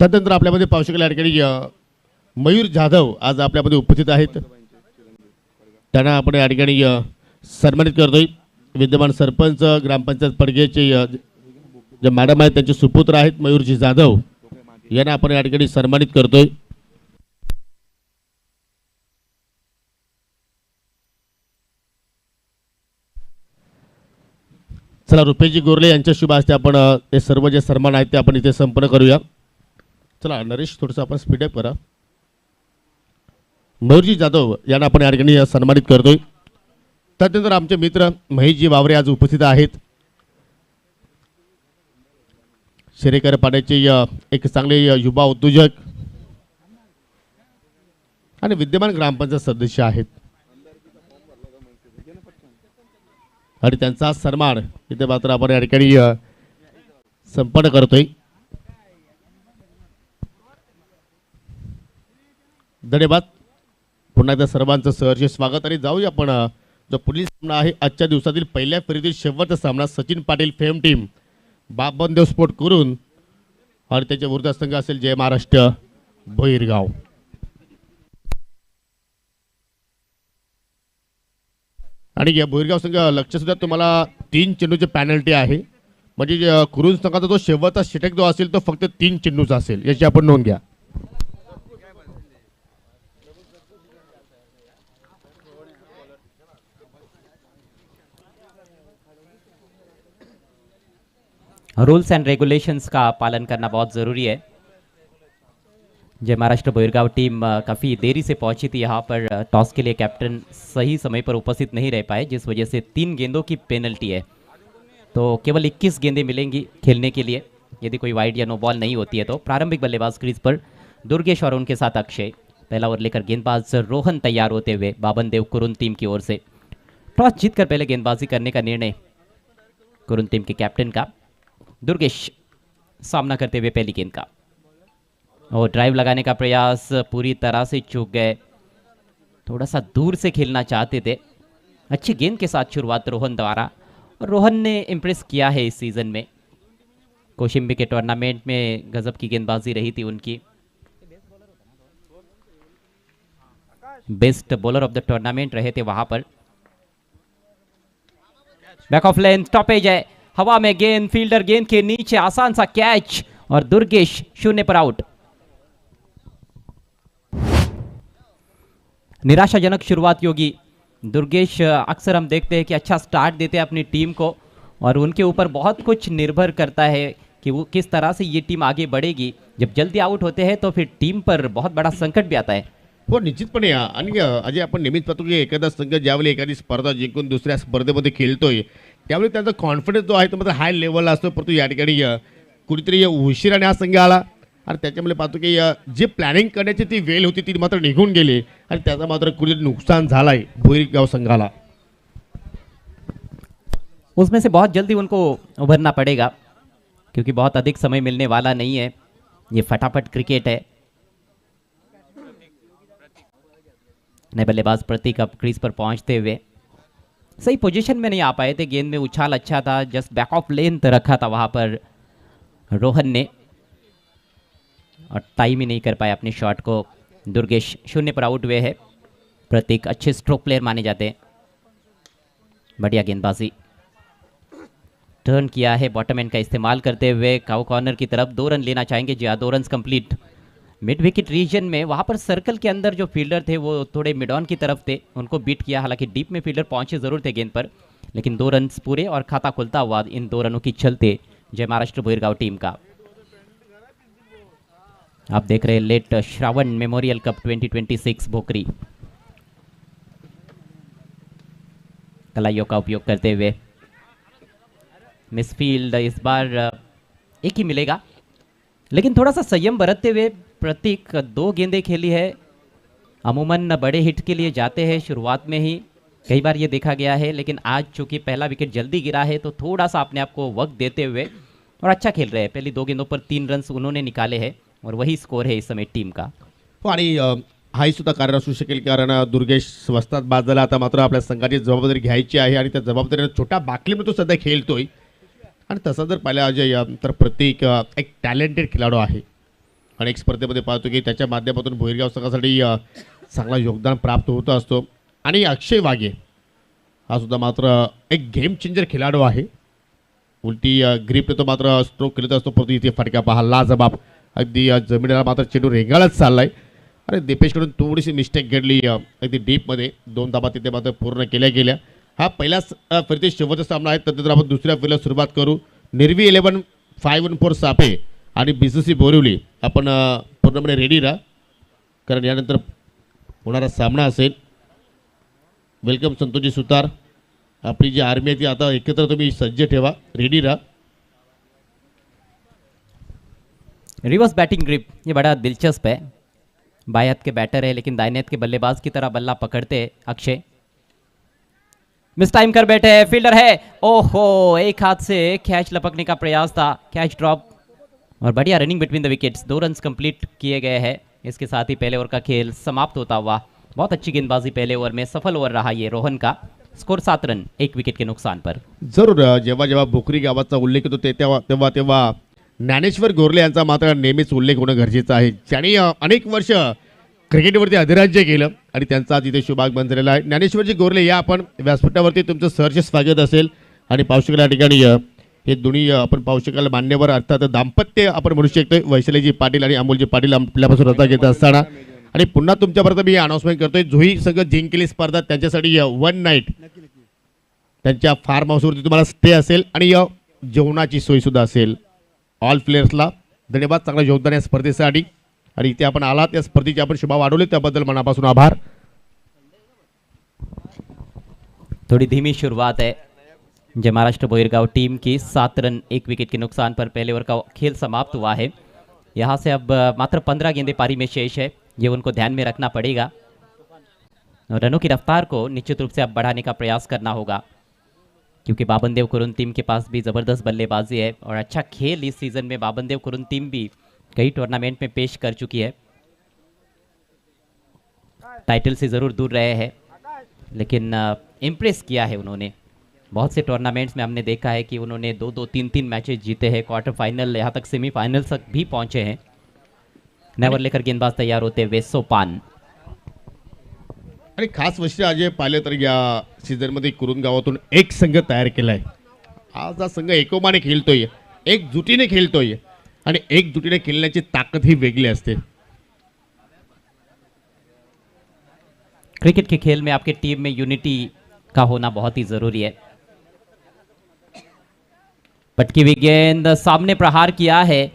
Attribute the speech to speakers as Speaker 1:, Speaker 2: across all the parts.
Speaker 1: त्यानंतर आपल्यामध्ये पाहू शकाल या ठिकाणी मयूर जाधव आज आपल्यामध्ये उपस्थित आहेत. त्यांना आपण या ठिकाणी सन्मानित करतोय. विद्यमान सरपंच ग्रामपंचायत पडगेचे जे मॅडम आहेत त्यांचे सुपुत्र आहेत मयूरजी जाधव यांना आपण या ठिकाणी सन्मानित करतोय. चला रुपेशजी गोरले यांच्या शुभ हस्ते आपण हे सर्व जे सन्मान आहेत ते आपण इथे संपन्न करूया. चला नरेश थोडंसं आपण स्पीडअप करा. मयूरजी जाधव यांना आपण या ठिकाणी सन्मानित करतोय. त्यानंतर आमचे मित्र महेशजी वावरे आज उपस्थित आहेत. शेरेकर पाड्याचे एक चांगले युवा उद्योजक आणि विद्यमान ग्रामपंचायत सदस्य आहेत आणि त्यांचा सन्मान इथे मात्र आपण या ठिकाणी संपन्न करतोय. धन्यवाद. पुन्हा एकदा सर्वांचं सहर्ष स्वागत. आणि जाऊया आपण जो पुढील सामना आहे आजच्या दिवसातील पहिल्या फेरीतील शेवटचा सामना Sachin Patil fame team Babandev sport करून आणि त्याच्या विरुद्ध संघ असेल जय महाराष्ट्र भोईरगाव. आणि या भोईरगाव संघ लक्ष सुद्धा तुम्हाला 3 चेंडूची पॅनल्टी आहे. म्हणजे कुरुंज संघाचा जो शेवटचा षटक जो असेल तो फक्त 3 चेंडूचा असेल याची आपण नोंद घ्या.
Speaker 2: रूल्स एंड रेगुलेशंस का पालन करना बहुत ज़रूरी है. जय महाराष्ट्र भोईरगांव टीम काफ़ी देरी से पहुंची थी यहाँ पर. टॉस के लिए कैप्टन सही समय पर उपस्थित नहीं रह पाए जिस वजह से 3 गेंदों की पेनल्टी है. तो केवल 21 गेंदें मिलेंगी खेलने के लिए यदि कोई वाइड या नो बॉल नहीं होती है. तो प्रारंभिक बल्लेबाज क्रीज पर दुर्गेश और उनके साथ अक्षय. पहला ओवर लेकर गेंदबाज रोहन तैयार होते हुए बाबनदेव कुरुन टीम की ओर से. टॉस जीतकर पहले गेंदबाजी करने का निर्णय कुरुन टीम के कैप्टन का. दुर्गेश सामना करते हुए पहली गेंद का और ड्राइव लगाने का प्रयास पूरी तरह से चूक गए. थोड़ा सा दूर से खेलना चाहते थे. अच्छी गेंद के साथ शुरुआत रोहन द्वारा और रोहन ने इम्प्रेस किया है इस सीज़न में. कोशिम्बी के टूर्नामेंट में गजब की गेंदबाजी रही थी उनकी. Best bowler of the tournament रहे थे वहां पर. बैक ऑफ लेंथ स्टॉपेज है. हवा में गेंद फील्डर गेंद के नीचे आसान सा कैच और दुर्गेश 0 पर आउट. निराशाजनक शुरुआत योगी. दुर्गेश अक्सर हम देखते हैं कि अच्छा स्टार्ट देते हैं अपनी टीम को और उनके ऊपर बहुत कुछ निर्भर करता है कि वो किस तरह से ये टीम आगे बढ़ेगी. जब जल्दी आउट होते हैं तो फिर टीम पर बहुत बड़ा संकट भी आता है.
Speaker 1: हो निश्चितपणे. आणि अजय आपण नेहमीच पाहतो की एखादा संघ ज्यावेळी एखादी स्पर्धा जिंकून दुसऱ्या स्पर्धेमध्ये खेळतोय त्यावेळी त्यांचा कॉन्फिडन्स जो आहे तो मात्र हाय लेवलला असतो. परंतु या ठिकाणी कुठेतरी उशिराने हा संघ आला आणि त्याच्यामुळे पाहतो की जी प्लॅनिंग करण्याची ती वेळ होती ती मात्र निघून गेली आणि त्याचा मात्र कुठेतरी नुकसान झालाय भोईरगाव संघाला.
Speaker 2: उसमें से बहुत जल्दी उनको उभरना पड़ेगा क्योंकि बहुत अधिक समय मिलने वाला नहीं है. ये फटाफट क्रिकेट है. नए बल्लेबाज प्रतीक अब क्रीज पर पहुंचते हुए सही पोजीशन में नहीं आ पाए थे. गेंद में उछाल अच्छा था. जस्ट बैक ऑफ लेंथ रखा था वहां पर रोहन ने और टाइम ही नहीं कर पाए अपने शॉट को. दुर्गेश 0 पर आउट हुए हैं. प्रतीक अच्छे स्ट्रोक प्लेयर माने जाते हैं. बढ़िया गेंदबाजी. टर्न किया है बॉटम एंड का इस्तेमाल करते हुए. काउ कॉर्नर की तरफ 2 रन लेना चाहेंगे. जी 2 run complete. Mid wicket region में वहाँ पर सर्कल के अंदर जो फील्डर थे वो थोड़े मिड ऑन की तरफ थे. उनको बीट किया. हालांकि डीप में फील्डर पहुंचे ज़रूर थे गेंद पर लेकिन 2 रन पूरे और खाता खुलता हुआ इन 2 रनों की चलते जय महाराष्ट्र भोईरगांव टीम का. आप देख रहे हैं लेट श्रावण मेमोरियल कप 2026 भोकरी. कलाइयों का उपयोग करते हुए मिसफील्ड इस बार एक ही मिलेगा लेकिन थोड़ा सा संयम बरतते हुए प्रतीक 2 गेंदें खेली है. अमूमन बड़े हिट के लिए जाते हैं शुरुआत में ही. कई बार ये देखा गया है लेकिन आज चूंकि पहला विकेट जल्दी गिरा है तो थोड़ा सा अपने आप को वक्त देते हुए और अच्छा खेल रहे हैं. पहली 2 गेंदों पर 3 रन उन्होंने निकाले हैं और वही स्कोर है इस समय टीम का.
Speaker 1: आणि हाही सुद्धा कारण असू शकेल कारण दुर्गेश स्वस्तात बाद झाला. आता मात्र आपल्या संघाची जबाबदारी घ्यायची आहे आणि त्या जबाबदारीने छोटा बाकलीमध्ये तो सध्या खेळतोय. आणि तसा जर पाहिला अजय तर प्रत्येक एक टॅलेंटेड खेळाडू आहे. अनेक स्पर्धेमध्ये पाहतो की त्याच्या माध्यमातून भोईरगाव संघासाठी चांगला योगदान प्राप्त होत असतो. आणि अक्षय वाघे हा सुद्धा मात्र एक गेम चेंजर खेळाडू आहे. उलटी ग्रीपने तो मात्र स्ट्रोक केलेला असतो, परंतु इथे फटका पहा लाजबाब अगदी जमिनीला मात्र चेंडू रेंगाळत चाललाय. आणि दीपेशकडून थोडीशी मिस्टेक घडली अगदी डीपमध्ये. 2 धाबा तिथे मात्र पूर्ण केल्या गेल्या. हा पहिलाच फिरते शेवटचा सामना आहे, तर आपण दुसऱ्या फेरीला सुरुवात करू. निर्वी 11 514 सापे आणि BCC बोरिवली आपण पूर्णपणे रेडी राहा, कारण यानंतर होणारा सामना असेल. वेलकम संतोषजी सुतार. आपली जी आर्मी आहे ती आता एकत्र तुम्ही सज्ज ठेवा, रेडी रहा.
Speaker 2: रिवर्स बैटिंग ग्रिप ये बड़ा दिलचस्प है. बाएं हाथ के बैटर है लेकिन दाहिने हाथ के बल्लेबाज की तरह बल्ला पकड़ते हैं अक्षय. मिस टाइम कर बैठे हैं, फील्डर है. ओहो, एक हाथ से कैच लपकने का प्रयास था, कैच ड्रॉप. और बढ़िया running between the wickets. 2 runs complete किए गए हैं. इसके साथ ही पहले ओवर का खेल समाप्त होता हुआ. बहुत अच्छी गेंदबाजी पहले ओवर में, सफल ओवर रहा ये रोहन का. स्कोर 7 रन 1 विकेट के नुकसान पर.
Speaker 1: जरूर जेव्हा जेव्हा भोकरी गावाचा उल्लेख होतो तेव्हा तेव्हा ज्ञानेश्वर गोरले यांचा मात्र नेहमीच उल्लेख होणं गरजेचं आहे, ज्यांनी अनेक वर्ष क्रिकेटवरती अधिराज्य केलं आणि त्यांचा आज इथे शुभागमन झालेला आहे. ज्ञानेश्वरजी गोरले या आपण व्यासपीठावरती तुमचं सहर्ष स्वागत असेल. आणि पाहू शकाल या ठिकाणी हे दोन्ही आपण पाहू शकाल मान्यवर, अर्थात दाम्पत्य आपण म्हणू शकतो. वैशालीजी पाटील आणि अमोलजी पाटील आपल्यापासून रजा घेत असताना. आणि पुन्हा तुमच्यापर्यंत मी अनाउन्समेंट करतोय, जोही संघ जिंकलेली स्पर्धा त्यांच्यासाठी 1 नाईट त्यांच्या फार्म हाऊसवरती तुम्हाला स्टे असेल आणि जेवणाची सोयीसुद्धा असेल. ऑल प्लेयर्सला धन्यवाद, चांगलं योगदान या स्पर्धेसाठी. आणि इथे आपण आलात, या स्पर्धेची आपण शुभा वाढवली त्याबद्दल मनापासून आभार.
Speaker 2: थोड़ी धीमी शुरुआत है जय महाराष्ट्र बोईरगांव टीम की. 7 रन 1 विकेट के नुकसान पर पहले ओवर का खेल समाप्त हुआ है. यहाँ से अब मात्र 15 गेंदें पारी में शेष है, ये उनको ध्यान में रखना पड़ेगा. रनों की रफ्तार को निश्चित रूप से अब बढ़ाने का प्रयास करना होगा, क्योंकि बाबनदेव कुरुन टीम के पास भी ज़बरदस्त बल्लेबाजी है और अच्छा खेल इस सीज़न में बाबनदेव कुरुन टीम भी कई टूर्नामेंट में पेश कर चुकी है. टाइटल से ज़रूर दूर रहे हैं, लेकिन इम्प्रेस किया है उन्होंने. बहुत से टूर्नामेंट्स में हमने देखा है कि उन्होंने 2-2, 3-3 मैचेस जीते हैं, क्वार्टर फाइनल यहाँ तक सेमीफाइनल तक भी पहुँचे हैं. नेवर लेकर गेंदबाज तैयार होते हुए सोपान.
Speaker 1: आणि खास वैशिष्ट्य अजय पाहिले तर या सीझनमध्ये कुरुन गावातून एक संघ तयार केला आहे. आज हा संघ एकोमाने खेळतोय, एकजुटीने खेळतोय आणि एकजुटीने खेळण्याची ताकद ही वेगळी असते.
Speaker 2: क्रिकेट के खेल में आपके टीम में यूनिटी का होना बहुत ही ज़रूरी है. पटकी हुई गेंद, सामने प्रहार किया है.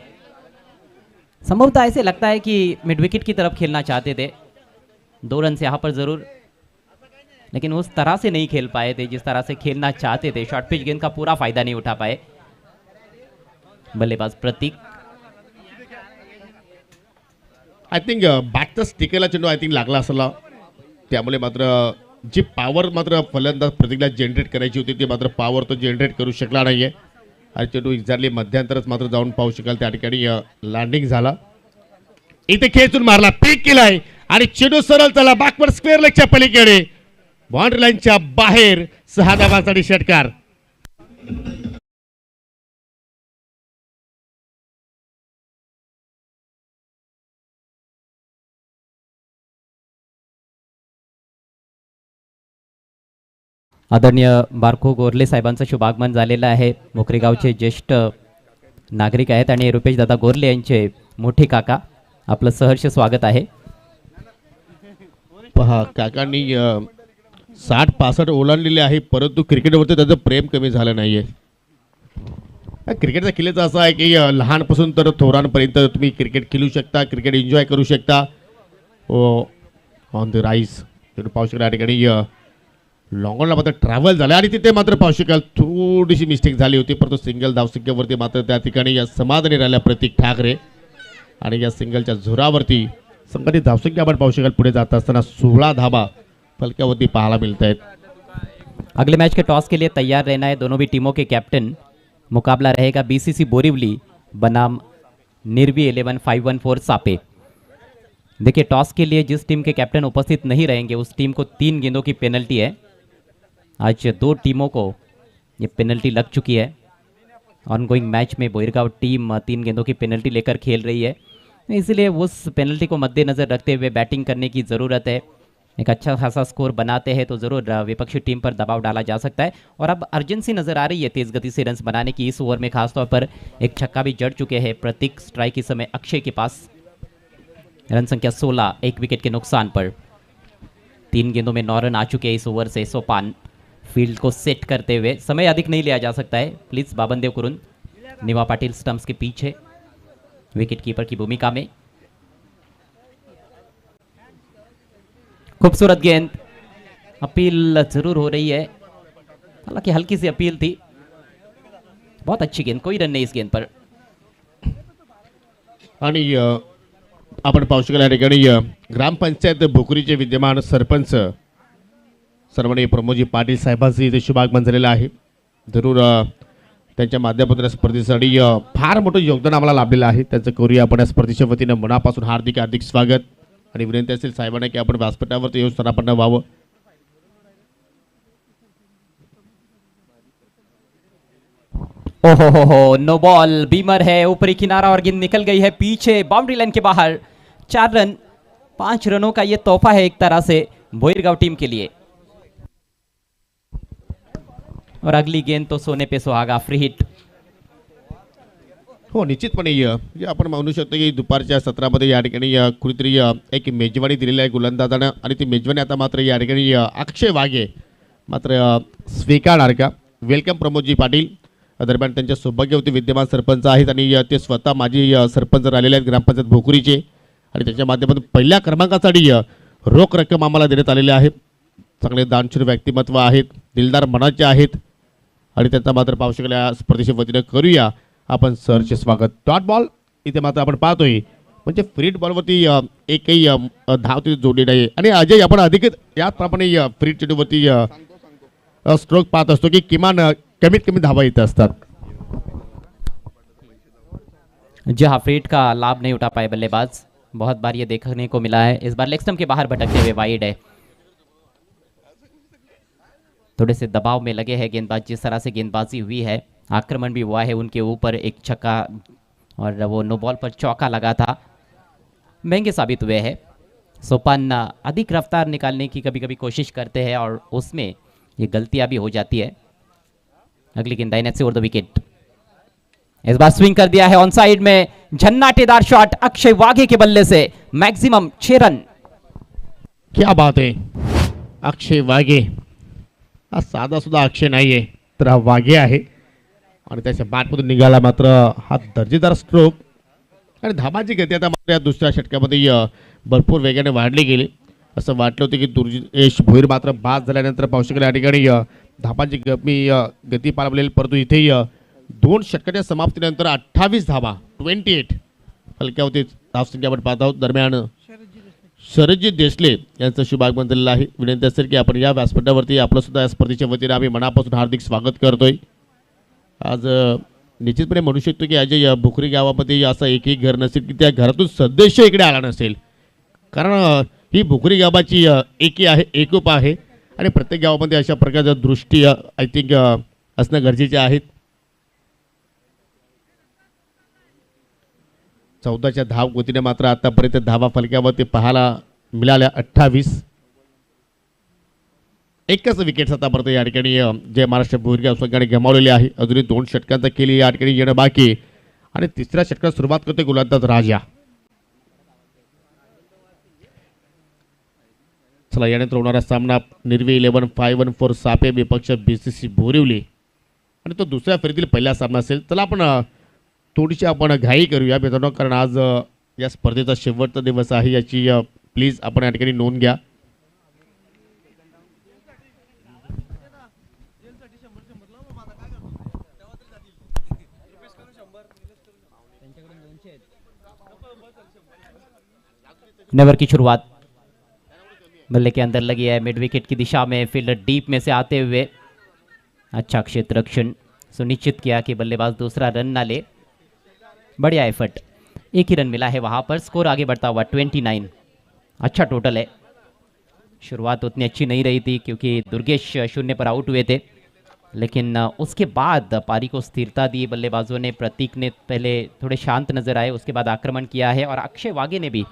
Speaker 2: संभवतः ऐसे लगता है कि मिड विकेट की तरफ खेलना चाहते थे. 2 रन यहाँ पर ज़रूर, लेकिन उस तरह से नहीं खेल पाए थे जिस तरह से खेलना चाहते थे. शॉर्ट पिच गेंद का पूरा फायदा नहीं उठा पाए बल्लेबाज प्रतीक.
Speaker 1: आय थिंक बॅटचा स्टिकरला चेंडू आय थिंक लागला असला, त्यामुळे मात्र जी पॉवर मात्र फलंदाज प्रतीकला जनरेट करायची होती ती मात्र पॉवर तो जनरेट करू शकला नाही आहे. आणि चेंडू एक्झॅक्टली मध्यांतरच मात्र जाऊन पाहू शकाल त्या ठिकाणी लँडिंग झाला. इथे खेचून मारला, पीक केलाय आणि चेंडू सरळ चला बॅकवर्ड स्क्वेअर लेगच्या पलीकडे बाउंड्री लाईनच्या बाहेर. 6 धावांसाठी षटकार.
Speaker 2: आदरणीय बारको गोरले साहेबांचं शुभागमन झालेलं आहे. मोकरी गावचे ज्येष्ठ नागरिक आहेत आणि रुपेश दादा गोरले यांचे मोठे काका. आपलं सहर्ष स्वागत आहे.
Speaker 1: पहा काकांनी 60-65 ओलांडलेले आहे, परंतु क्रिकेटवरती त्याचं प्रेम कमी झालं नाही आहे. क्रिकेटचा खेळाचा असा आहे की लहानपासून तर थोरांपर्यंत तुम्ही क्रिकेट खेळू शकता, क्रिकेट एन्जॉय करू शकता. ऑन द राईस पाहू शकता या ठिकाणी लॉंगॉनला मात्र ट्रॅव्हल झालं आणि तिथे मात्र पाहू शकाल थोडीशी मिस्टेक झाली होती, परंतु सिंगल धावसंख्येवरती मात्र त्या ठिकाणी या समाधानी राहिल्या प्रतीक ठाकरे. आणि या सिंगलच्या जोरावरती संघाची धावसंख्या आपण पाहू शकाल पुढे जात असताना 16 धाबा फलक्यावरती पाहायला मिळत आहेत.
Speaker 2: अगले मैच के टॉस के लिए तैयार रहना है दोनों भी टीमों के कैप्टन. मुकाबला रहेगा BCC बोरीवली बनाम निर्वी 11 514 सापे. देखिए, टॉस के लिए जिस टीम के कैप्टन उपस्थित नहीं रहेंगे उस टीम को 3 गेंदों की पेनल्टी है. आज 2 टीमों को ये पेनल्टी लग चुकी है. ऑनगोइंग मैच में बोईरगांव टीम 3 गेंदों की पेनल्टी लेकर खेल रही है. इसलिए उस पेनल्टी को मद्देनज़र रखते हुए बैटिंग करने की ज़रूरत है। एक अच्छा खासा स्कोर बनाते हैं तो ज़रूर विपक्षी टीम पर दबाव डाला जा सकता है। और अब अर्जेंसी नज़र आ रही है तेज़ गति से रन्स बनाने की। इस ओवर में खासतौर पर एक छक्का भी जड़ चुके हैं प्रतीक, स्ट्राइक इस समय अक्षय के पास। रन संख्या 16 एक विकेट के नुकसान पर। 3 गेंदों में 9 रन आ चुके हैं इस ओवर से। सोपान फील्ड को सेट करते हुए, समय अधिक नहीं लिया जा सकता है प्लीज़ बाबनदेव कुरुन। निवा पाटिल स्टंप्स के पीछे विकेट कीपर की भूमिका में। खूबसूरत गेंद, अपील जरूर हो रही है, हालांकि हल्की सी अपील थी। बहुत अच्छी गेंद, कोई रन नहीं इस गेंद पर।
Speaker 1: आणि आपण पाहू शकाल या ठिकाणी ग्रामपंचायत भोकरीचे विद्यमान सरपंच सर्वांनी प्रमोदजी पाटील साहेबांचं इथे शुभागमन झालेलं आहे. जरूर त्यांच्या माध्यमातून या स्पर्धेसाठी फार मोठं योगदान आम्हाला लाभलेलं आहे. त्यांचं करूया आपण या स्पर्धेच्या वतीनं मनापासून हार्दिक हार्दिक स्वागत आणि विनंती असेल साहेबांना की आपण व्यासपीठावरती येऊन स्थानापन्न व्हावं.
Speaker 2: ओहो हो, नो बॉल, बीमर है, ऊपरी किनारा और गेंद निकल गई है पीछे बाउंड्री लाइन के बाहर। 4 रन, 5 रनों का ये तोहफा है एक तरह से भोईरगांव टीम के लिए। और अगली गेंद तो सोने पे सुहागा, फ्री हिट।
Speaker 1: हो निश्चितपणे म्हणजे आपण म्हणू शकतो की दुपारच्या सत्रामध्ये या ठिकाणी कुठेतरी एक मेजवानी दिलेली आहे गोलंदाजानं आणि ती मेजवानी आता मात्र या ठिकाणी अक्षय वाघे मात्र स्वीकारणार का. वेलकम प्रमोदजी पाटील. दरम्यान त्यांच्या सौभाग्यवती विद्यमान सरपंच आहेत आणि ते स्वतः माजी सरपंच राहिलेले आहेत ग्रामपंचायत भोकुरीचे आणि त्यांच्या माध्यमातून पहिल्या क्रमांकासाठी रोख रक्कम आम्हाला देण्यात आलेली आहे. चांगले दानशूर व्यक्तिमत्व आहेत, दिलदार मनाचे आहेत आणि त्यांचा मात्र पाहू शकाल या स्पर्धेच्या वतीनं करूया आपण सरचे स्वागत. डॉट बॉल इथे मात्र आपण पाहतोय म्हणजे फ्रीट बॉलवरती एकही धाव तिथे जोडली नाही आणि अजय आपण अधिक याचप्रमाणे फ्रीट चेंडूवरती स्ट्रोक पाहत असतो की किमान कमीत कमी धावा येत असतात.
Speaker 2: जहां फ्रीट का लाभ नहीं उठा पाए बल्लेबाज, बहुत बार ये देखने को मिला है। इस बार लेग स्टंप के बाहर भटकते हुए वाइड है। थोड़े से दबाव में लगे हैं गेंदबाज, जिस तरह से गेंदबाजी हुई है, आक्रमण भी हुआ है उनके ऊपर। एक छक्का और वो नो बॉल पर चौका लगा था, महंगे साबित हुए हैं। सोपान अधिक रफ्तार निकालने की कभी कभी कोशिश करते हैं और उसमें ये गलतियां भी हो जाती है। अगली गेंद दाहिने से ओवर द विकेट। इस बार स्विंग कर दिया है ऑन साइड में, झन्नाटेदार शॉट अक्षय वाघे के बल्ले से, मैक्सिमम 6 रन।
Speaker 1: क्या बात है, अक्षय वाघे हा साधा सुद्धा अक्षय नाहीये तर हा वाघे आहे आणि त्याच्या बॅटमधून निघाला मात्र हा दर्जेदार स्ट्रोक आणि धाबांची गती आता मात्र या दुसऱ्या षटकामध्ये भरपूर वेगाने वाढली गेली. असं वाटलं होतं की दुर्जेश भोईर मात्र बाद झाल्यानंतर पाहू शकेल या ठिकाणी धाबांची गती पाळलेली, परंतु इथे 2 षटकाच्या समाप्तीनंतर 28 धावा 28 हलक्यावरती धावसंख्या आपण पाहत आहोत. दरम्यान शरदजी देसले यांचं शुभागमन झालेलं आहे. विनंती असेल की आपण या व्यासपीठावरती आपलं सुद्धा या स्पर्धेच्या वतीने आम्ही मनापासून हार्दिक स्वागत करतोय. आज निश्चितपणे म्हणू शकतो की आज या भोकरी गावामध्ये असं एकही घर नसेल की त्या घरातून सदस्य इकडे आला नसेल, कारण ही भोकरी गावाची एकी आहे, एकोप आहे आणि प्रत्येक गावामध्ये अशा प्रकारच्या दृष्टी आय थिंक असणं गरजेचे आहेत. 14च्या धाव गतीने मात्र आतापर्यंत धावा फलक्यावरती पाहायला मिळाल्या 28. एकच विकेट आतापर्यंत या ठिकाणी जय महाराष्ट्र भोईरगाव संघाने गमावलेली आहे. अजूनही 2 षटकांचा केली या ठिकाणी येणं बाकी आणि तिसऱ्या षटकात सुरुवात करते गोलंदाज राजा. चला यानंतर होणारा सामना निर्वे 11-5-1 सापे विपक्ष BCC बोरिवली आणि तो दुसऱ्या फेरीतील पहिला सामना असेल. चला आपण थोडीशी आपण घाई करूया मित्रांनो, कारण आज या स्पर्धेचा शेवटचा दिवस आहे याची प्लीज आपण या ठिकाणी नोंद घ्या.
Speaker 2: नेवर की शुरुआत बल्ले के अंदर लगी है, मिड विकेट की दिशा में, फील्डर डीप में से आते हुए अच्छा क्षेत्र रक्षण सुनिश्चित किया कि बल्लेबाज दूसरा रन ना ले। बढ़िया एफर्ट, एक ही रन मिला है वहां पर। स्कोर आगे बढ़ता हुआ 29, अच्छा टोटल है। शुरुआत उतनी अच्छी नहीं रही थी क्योंकि दुर्गेश 0 पर आउट हुए थे। लेकिन उसके बाद पारी को स्थिरता दी बल्लेबाजों ने। प्रतीक ने पहले थोड़े शांत नजर आए, उसके बाद आक्रमण किया है और अक्षय वागे ने भी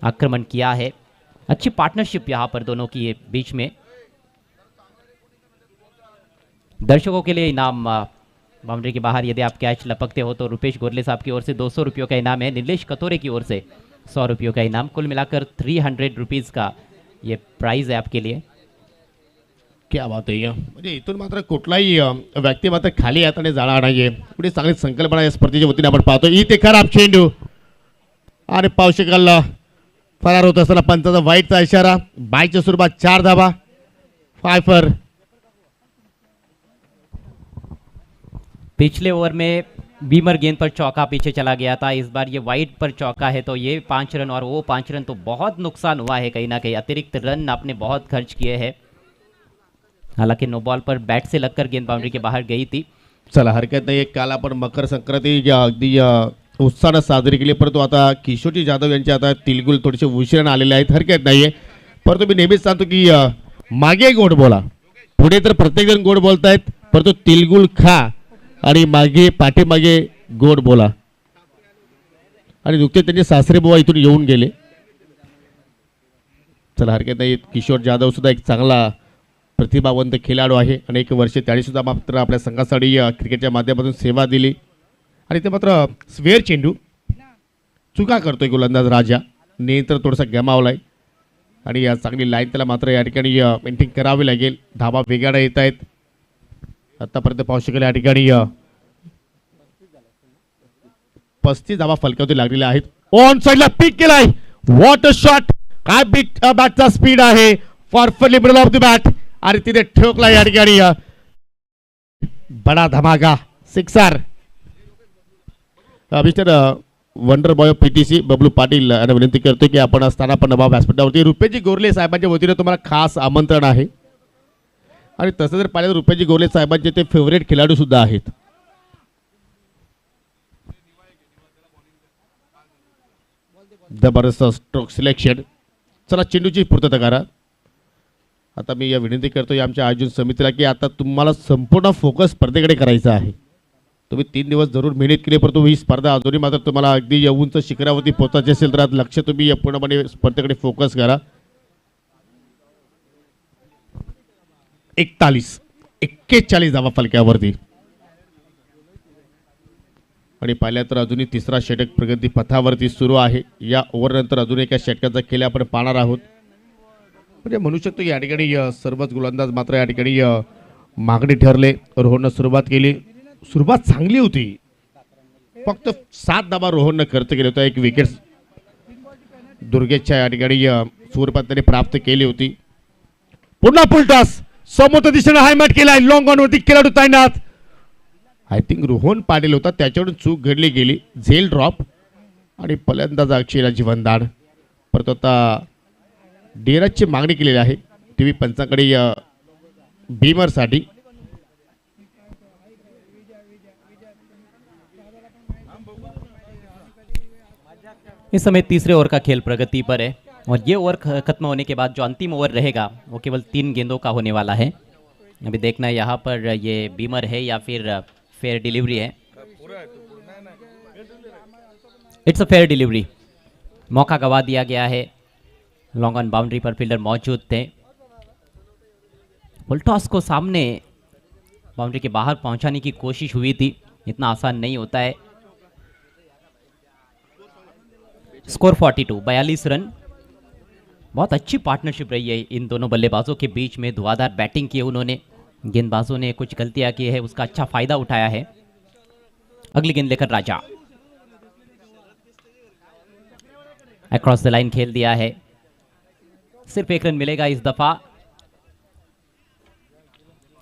Speaker 2: आक्रमण किया है। अच्छी पार्टनरशिप यहाँ पर दोनों की बीच में। दर्शकों के लिए इनाम बाउंड्री के बाहर यदि आप कैच लपकते हो तो रुपेश गोरले साहब की ओर से 200 रुपयों का इनाम है। नीलेश कतोरे की ओर से 100 रुपयों का इनाम। कुल मिलाकर 300 रुपीज़ का ये प्राइज है आपके लिए।
Speaker 1: क्या बात आहे म्हणजे इथून मात्र कुठलाही व्यक्ती मात्र खाली हाताने जाणार नाहीये. पुढे चांगली संकल्पना या स्पर्धेच्या वतीने आपण पाहतो. इथे खराब चेंडू आणि पावशेकल फरार होत असताना पंचाचा वाईटचा इशारा. बायच्या स्वरूपात 4 धावा. 5 फॉर.
Speaker 2: पिछले ओवर में बीमर गेंद पर चौका पीछे चला गया था, इस बार ये वाइड पर चौका है तो ये 5 रन और वो 5 रन, तो बहुत नुकसान हुआ है कहीं ना कहीं। अतिरिक्त रन आपने बहुत खर्च किए हैं। हालांकि नो बॉल पर बैट से लगकर गेंद बाउंड्री के बाहर गई थी।
Speaker 1: चला हरकत नाही. काल आपण मकर संक्रांती अगदी उत्साहानं साजरी केली, परंतु आता किशोरजी जाधव यांचे आता तिलगुल थोडेसे उशिराने आलेले आहेत. हरकत नाहीये, परंतु मी नेहमीच सांगतो की मागे गोड बोला. पुढे तर प्रत्येकजण गोड बोलतायत, परंतु तिलगुल खा आणि मागे पाठीमागे गोड बोला. आणि नुकते त्यांचे सासरे बुवा इथून येऊन गेले. चला हरकत नाही. किशोर जाधव सुद्धा एक चांगला प्रतिभावंत खेळाडू आहे. अनेक वर्षे त्यांनी सुद्धा मात्र आपल्या संघासाठी क्रिकेटच्या माध्यमातून सेवा दिली. आणि ते मात्र स्वेअर चेंडू चुका करतोय गोलंदाज राजा. नियंत्रण थोडासा गमावलाय आणि चांगली लाईन त्याला मात्र या ठिकाणी मेंटेन करावी लागेल. धाबा वेगाने येत आहेत. आतापर्यंत पाहू शकेल या ठिकाणी 35 धावा फलकावरती लागलेल्या आहेत. ऑन साइडला पिक केलाय. What a shot. काय बिट बॅटचा स्पीड आहे. Perfectly middle of the bat आणि तिथे ठोकला या ठिकाणी बडा धमाका sixer. Mister wonder boy of PTC Bablu Patil यांना विनंती करतो की आपण असताना पण नवा व्यासपीठावरती रुपेशजी गोरले साहेबांच्या वतीने तुम्हाला खास आमंत्रण आहे. आणि तसं जर पाहिलं तर रुपेशजी गोरले साहेबांचे ते फेवरेट खेळाडू सुद्धा आहेत. जबरदस्त स्ट्रोक सिलेक्शन. चला चेंडूची पूर्तता करा. आता मी या विनंती करतो या आमच्या आयोजन समितीला की आता तुम्हाला संपूर्ण फोकस स्पर्धेकडे करायचा आहे. तुम्ही 3 दिवस जरूर मेहनत केली, परंतु ही स्पर्धा अजूनही मात्र तुम्हाला अगदी उंच शिखरावरती पोहोचायचे असेल तर लक्ष तुम्ही पूर्णपणे स्पर्धेकडे फोकस करा. 41 धावा फलक्यावरती. आणि पाहिल्या तर अजूनही तिसरा षटक प्रगती पथावरती सुरू आहे. या ओव्हरनंतर अजून एका षटकाचा खेळ आपण पाहणार आहोत. म्हणजे म्हणू शकतो या ठिकाणी सर्वच गोलंदाज मात्र या ठिकाणी मागणी ठरले. रोहननं सुरुवात केली. सुरुवात चांगली होती. फक्त 7 धावा रोहननं खर्च केले होता. एक विकेट दुर्गेशच्या या ठिकाणी स्वरूपात त्यांनी प्राप्त केली होती. पुन्हा फुलटॉस समोर दिशेने हायमॅट केलाय. लॉंग ऑन वरती खेळाडू तैनात. आय थिंक रोहन पाटील होता, त्याच्याकडून चूक घडली गेली. झेल ड्रॉप आणि फलंदाज अक्षयला जीवनदान. परत आता डेराजची मागणी केलेली आहे टीव्ही पंचांकडे बीमरसाठी.
Speaker 2: इस समय तीसरे ओवर का खेल प्रगति पर है और ये ओवर खत्म होने के बाद जो अंतिम ओवर रहेगा वो केवल 3 गेंदों का होने वाला है। अभी देखना है यहाँ पर ये बीमर है या फिर फेयर डिलीवरी है। It's a fair delivery. मौका गवा दिया गया है। Long on boundary per fielder मौजूद थे। फुलटॉस को सामने बाउंड्री के बाहर पहुंचाने की कोशिश हुई थी, इतना आसान नहीं होता है। Score 42 run. बहुत अच्छी पार्टनरशिप रही है इन दोनों बल्लेबाजों के बीच में। धुआंधार बैटिंग की उन्होंने। गेंदबाजों ने कुछ गलतियां की है, उसका अच्छा फायदा उठाया है। अगली गेंद लेकर राजा अक्रॉस द लाइन खेल दिया है। सिर्फ 1 रन मिलेगा इस दफा।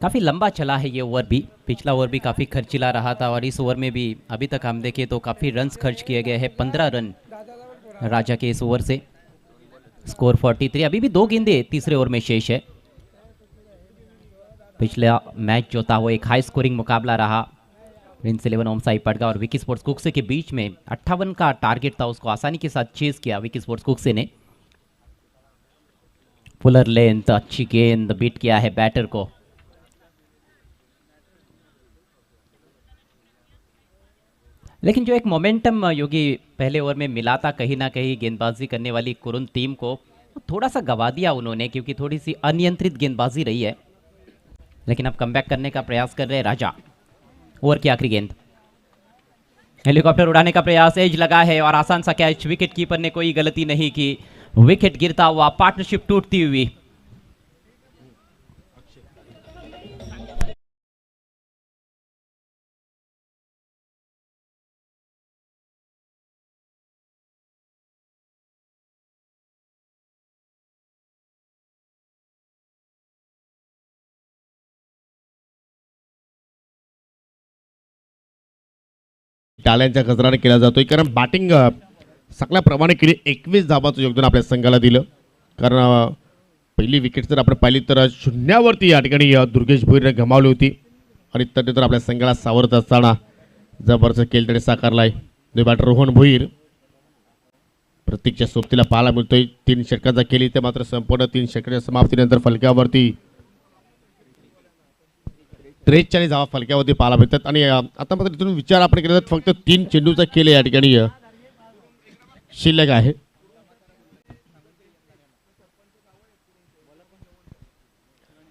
Speaker 2: काफी लंबा चला है ये ओवर भी। पिछला ओवर भी काफी खर्चीला रहा था और इस ओवर में भी अभी तक हम देखें तो काफी रन्स खर्च किए गए हैं। 15 रन राजा के इस ओवर से। स्कोर 43। अभी भी 2 गेंदें तीसरे ओवर में शेष है। पिछला मैच जो था वो एक हाई स्कोरिंग मुकाबला रहा। प्रिंस 11 ओमसाई पड़गा और विकी स्पोर्ट्स कुक्से के बीच में 58 का टारगेट था, उसको आसानी के साथ चेज किया विकी स्पोर्ट्स कुक्से ने। फुलर लेंथ, अच्छी गेंद, बीट किया है बैटर को। लेकिन जो एक मोमेंटम योगी पहले ओवर में मिला था कहीं ना कहीं गेंदबाजी करने वाली कुरुन टीम को, थोड़ा सा गवा दिया उन्होंने क्योंकि थोड़ी सी अनियंत्रित गेंदबाजी रही है। लेकिन अब कमबैक करने का प्रयास कर रहे हैं राजा। ओवर की आखिरी गेंद, हेलीकॉप्टर उड़ाने का प्रयास, एज लगा है और आसान सा कैच, विकेट कीपर ने कोई गलती नहीं की, विकेट गिरता हुआ, पार्टनरशिप टूटती हुई।
Speaker 1: टाळ्यांच्या गजराने केला जातोय कारण बॅटिंग सगळ्याप्रमाणे केली. 21 धावांचं योगदान आपल्या संघाला दिलं. कारण पहिली विकेट जर आपण पाहिली तर शून्यावरती या ठिकाणी दुर्गेश भोईरने गमावली होती आणि त्यानंतर आपल्या संघाला सावरत असताना जबरदस्त खेळ त्याने साकारलाय. न्यू बॅटर रोहन भोईर प्रत्येकच्या सोबतीला पाहायला मिळतोय. 3 षटकांचा केली ते मात्र संपूर्ण 3 षटकांच्या समाप्तीनंतर फलक्यावरती 43 धावा फलक्यावरती पाहायला मिळतात. आणि आता मात्र इथून विचार आपण केला तर फक्त 3 चेंडूचा केले या ठिकाणी शिल्लक आहे.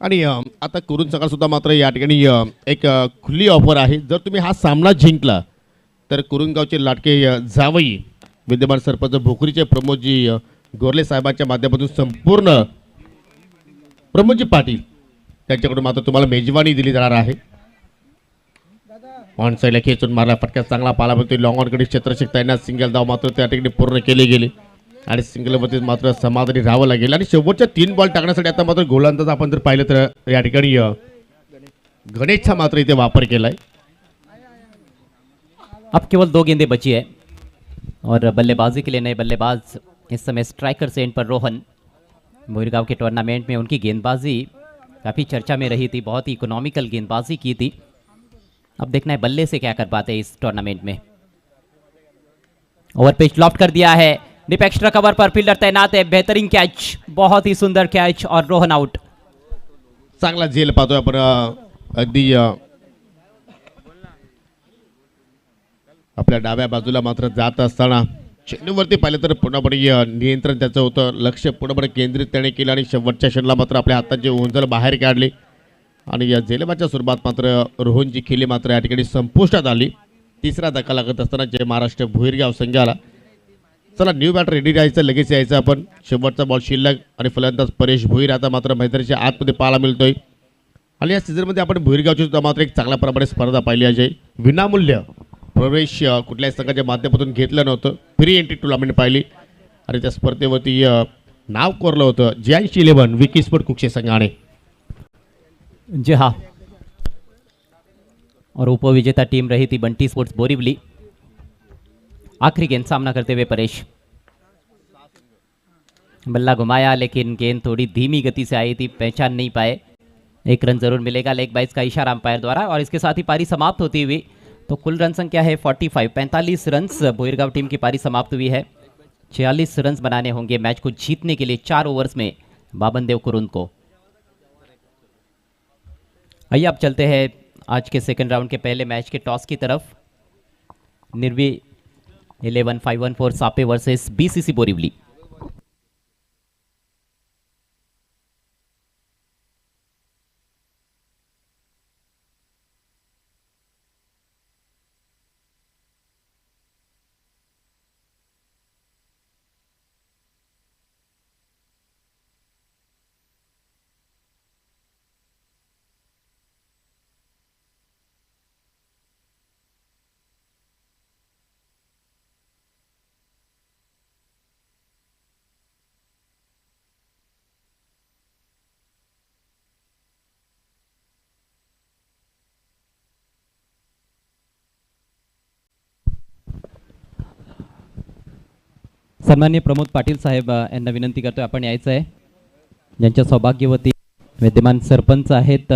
Speaker 1: आणि आता करून सकाळ सुद्धा मात्र या ठिकाणी एक खुली ऑफर आहे. जर तुम्ही हा सामना जिंकला तर कुरुंगावचे लाटके जावई विद्यमान सरपंच भोकरीचे प्रमोदजी गोरले साहेबांच्या माध्यमातून संपूर्ण प्रमोदजी पाटील त्यांच्याकडून मात्र तुम्हाला मेजवानी दिली जाणार आहे. ऑन साईडला खेचून मारला फटका चांगला पाला मिळतोय. लॉंग ऑनकडे क्षेत्ररक्षक तैनात, सिंगल धाव मात्र त्या ठिकाणी पूर्ण केले गेले आणि सिंगलवरती मात्र समाधानी राहावं लागेल. आणि शेवटच्या 3 बॉल टाकण्यासाठी आता मात्र गोलंदाज आपण जर पाहिलं तर या ठिकाणी गणेशचा मात्र इथे वापर केलाय.
Speaker 2: अब केवल 2 गेंदें बची है और बल्लेबाजी के लिए नए बल्लेबाज इस समय स्ट्राइकर से एंड पर रोहन। मोरगांव के टूर्नामेंट में उनकी गेंदबाजी काफ़ी चर्चा में रही थी, बहुत ही इकोनॉमिकल गेंदबाजी की थी। अब देखना है बल्ले से क्या कर पाते हैं इस टूर्नामेंट में। ओवर पिच लॉफ्ट कर दिया है, डिप एक्स्ट्रा कवर पर फील्डर तैनात है, बेहतरीन कैच, बहुत ही सुंदर कैच और रोहन आउट।
Speaker 1: चांगला झेल पाहतोय आपण अगदी आपल्या डाव्या बाजूला मात्र जात असताना चेंडूवरती पाहिलं तर पूर्णपणे नियंत्रण त्याचं होतं. लक्ष पूर्णपणे केंद्रित त्याने केलं आणि शेवटच्या क्षणाला मात्र आपल्या हाताचे उंजल बाहेर काढले आणि या झेलबाच्या स्वरूपात मात्र रोहनची खेळी मात्र या ठिकाणी संपुष्टात आली. तिसरा धक्का लागत असताना जय महाराष्ट्र भोईरगाव संघाला. चला न्यू बॅटर रेडी राहायचं, लगेच यायचं आपण. शेवटचा बॉल शिल्लक आणि फलंदाज परेश भोईर आता मात्र मैदानाच्या आतमध्ये पाहायला मिळतोय. आणि या सीझनमध्ये आपण भोईरगावची सुद्धा मात्र एक चांगल्या प्रमाणे स्पर्धा पाहिली आहे. विनामूल्य प्रवेश कुठल्याही संघाच्या माध्यमातून घेतलं नव्हतं, फ्री एंट्री टुर्नामेंट पाहिली आणि त्या स्पर्धेवरती नाव कोरलं होतं JH11 विकी स्पोर्ट कुक्षे संघाने.
Speaker 2: जी हाँ, और उपविजेता टीम रही थी बंटी स्पोर्ट्स बोरीवली। आखिरी गेंद सामना करते हुए परेश, बल्ला घुमाया लेकिन गेंद थोड़ी धीमी गति से आई थी, पहचान नहीं पाए। 1 रन जरूर मिलेगा लेग बाइज का इशारा अंपायर द्वारा और इसके साथ ही पारी समाप्त होती हुई। तो कुल रन संख्या है 45 रन्स भोईरगांव टीम की पारी समाप्त हुई है। 46 रन्स बनाने होंगे मैच को जीतने के लिए 4 ओवर्स में बाबनदेव कुरुंद को। आइए अब चलते हैं आज के सेकंड राउंड के पहले मैच के टॉस की तरफ। निर्वी 11-514 सापे वर्सेस BCC बोरीवली। सन्माननीय प्रमोद पाटील साहेब यांना विनंती करतोय आपण यायचं आहे, ज्यांच्या सौभाग्यवती विद्यमान सरपंच आहेत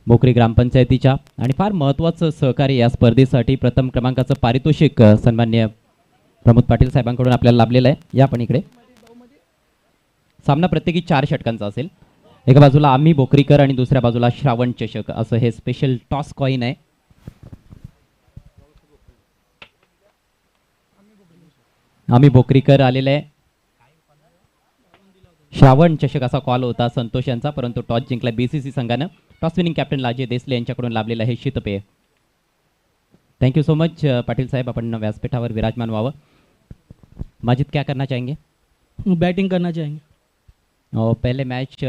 Speaker 2: भोकरी ग्रामपंचायतीच्या आणि फार महत्त्वाचं सहकार्य या स्पर्धेसाठी प्रथम क्रमांकाचं पारितोषिक सन्माननीय प्रमोद पाटील साहेबांकडून आपल्याला लाभलेलं आहे। या आपण इकडे सामना प्रत्येकी 4 षटकांचा असेल। एका बाजूला आम्ही भोकरीकर आणि दुसऱ्या बाजूला श्रावण चषक असं हे स्पेशल टॉस कॉइन आहे। आम्ही बोकरीकर आलेले आहे. श्रावण चषक असा कॉल होता संतोष यांचा, परंतु टॉस जिंकला बीसीसी संघानं. टॉस विनिंग कॅप्टन लाजे देसले यांच्याकडून लाभलेलं आहे शीतपेय. Thank you so much Patil साहब, अपन व्यासपीठावर विराजमान व्हावं. माजिद क्या करना चाहेंगे?
Speaker 3: बैटिंग करना चाहेंगे।
Speaker 2: और पहले मैच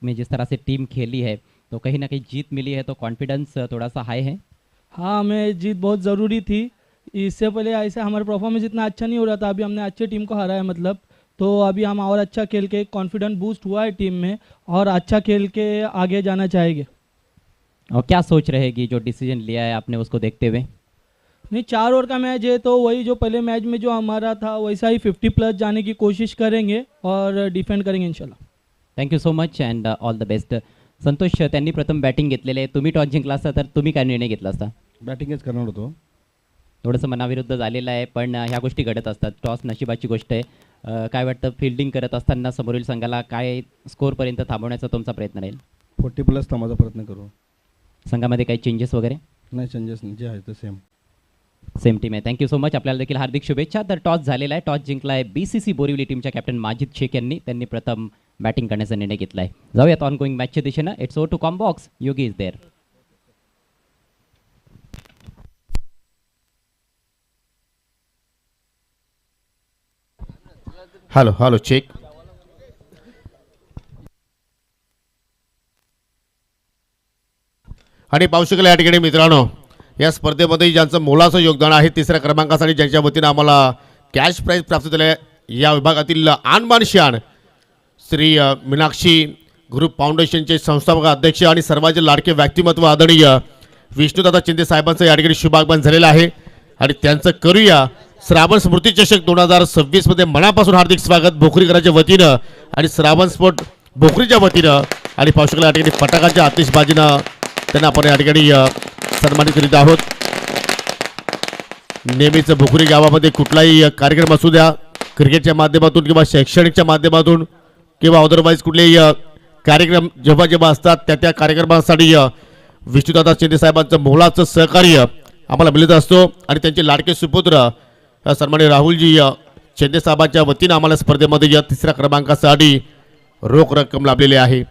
Speaker 2: में जिस तरह से टीम खेली है तो कहीं ना कहीं जीत मिली है तो कॉन्फिडेंस थोड़ा सा हाई है.
Speaker 3: हाँ, हमें जीत बहुत ज़रूरी थी। इससे पहले ऐसे हमारा परफॉर्मेंस इतना अच्छा नहीं हो रहा था, अभी हमने अच्छी टीम को हराया मतलब, तो अभी हम और अच्छा खेल के कॉन्फिडेंस बूस्ट हुआ है टीम में और अच्छा खेल के आगे जाना चाहेंगे।
Speaker 2: और क्या सोच रहेगी जो डिसीजन लिया है आपने उसको देखते हुए?
Speaker 3: नहीं, 4 ओवर का मैच है तो वही जो पहले मैच में जो हमारा था वैसा ही 50+ जाने की कोशिश करेंगे और डिफेंड करेंगे इंशाल्लाह।
Speaker 2: Thank you so much and all the best. Santosh, त्यांनी प्रथम बॅटिंग घेतलेले आहे. तुम्ही टॉस जिंकला असता तर तुम्ही काय निर्णय घेतला असता?
Speaker 4: बॅटिंगच करणार होतो.
Speaker 2: थोडंसं मनाविरुद्ध झालेलं आहे, पण ह्या गोष्टी घडत असतात. टॉस नशिबाची गोष्ट आहे. काय वाटतं फिल्डिंग करत असताना समोरील संघाला काय स्कोअरपर्यंत थांबवण्याचा तुमचा प्रयत्न राहील?
Speaker 4: 40+ थांबायचा प्रयत्न करू.
Speaker 2: संघामध्ये काही चेंजेस वगैरे?
Speaker 4: नाही, चेंजेस नाही, जे आहे ते सेम.
Speaker 2: सेम टीम आहे. Thank you so much. आपल्याला देखील हार्दिक शुभेच्छा. तर टॉस झालेला आहे. टॉस जिंकला आहे बीसीसी बोरिवली टीमच्या कॅप्टन माजिद शेख यांनी. त्यांनी प्रथम बॅटिंग करण्याचा निर्णय घेतला आहे. जाऊयात ऑन गोईंग मॅचच्या दिशेनं. It's over to combox. Yogi is there.
Speaker 1: Hello hello check. आणि पाहू शकाल या ठिकाणी मित्रांनो, या स्पर्धेमध्ये ज्यांचं मोलाचं योगदान आहे, तिसऱ्या क्रमांकासाठी ज्यांच्या वतीनं आम्हाला कॅश प्राईज प्राप्त झाले आहे, या विभागातील आणबान शान श्री मीनाक्षी ग्रुप फाउंडेशनचे संस्थापक अध्यक्ष आणि सर्वांचे लाडके व्यक्तिमत्व आदरणीय विष्णुदादा चिंदे साहेबांचं या ठिकाणी शुभागमन झालेलं आहे. आणि त्यांचं करूया श्रावण स्मृती चषक 2026 मध्ये मनापासून हार्दिक स्वागत भोकरीकरांच्या वतीनं आणि श्रावण स्पोर्ट भोकरीच्या वतीनं. आणि पाहू शकाल या ठिकाणी फटाकाच्या आतिषबाजीनं त्यांना आपण या ठिकाणी सन्मानित करीत आहोत. नेहमीच भोकरी गावामध्ये कुठलाही कार्यक्रम असू द्या, क्रिकेटच्या माध्यमातून किंवा शैक्षणिकच्या माध्यमातून किंवा अदरवाईज कुठलेही कार्यक्रम जेव्हा जेव्हा असतात त्या कार्यक्रमासाठी विष्णुदादा शिंदे साहेबांचं मोलाचं सहकार्य आम्हाला मिळत असतो. आणि त्यांचे लाडके सुपुत्र सन्माननीय राहुलजी शिंदे साहेबांच्या वतीनं आम्हाला स्पर्धेमध्ये या तिसऱ्या क्रमांकासाठी रोख रक्कम लाभलेली आहे.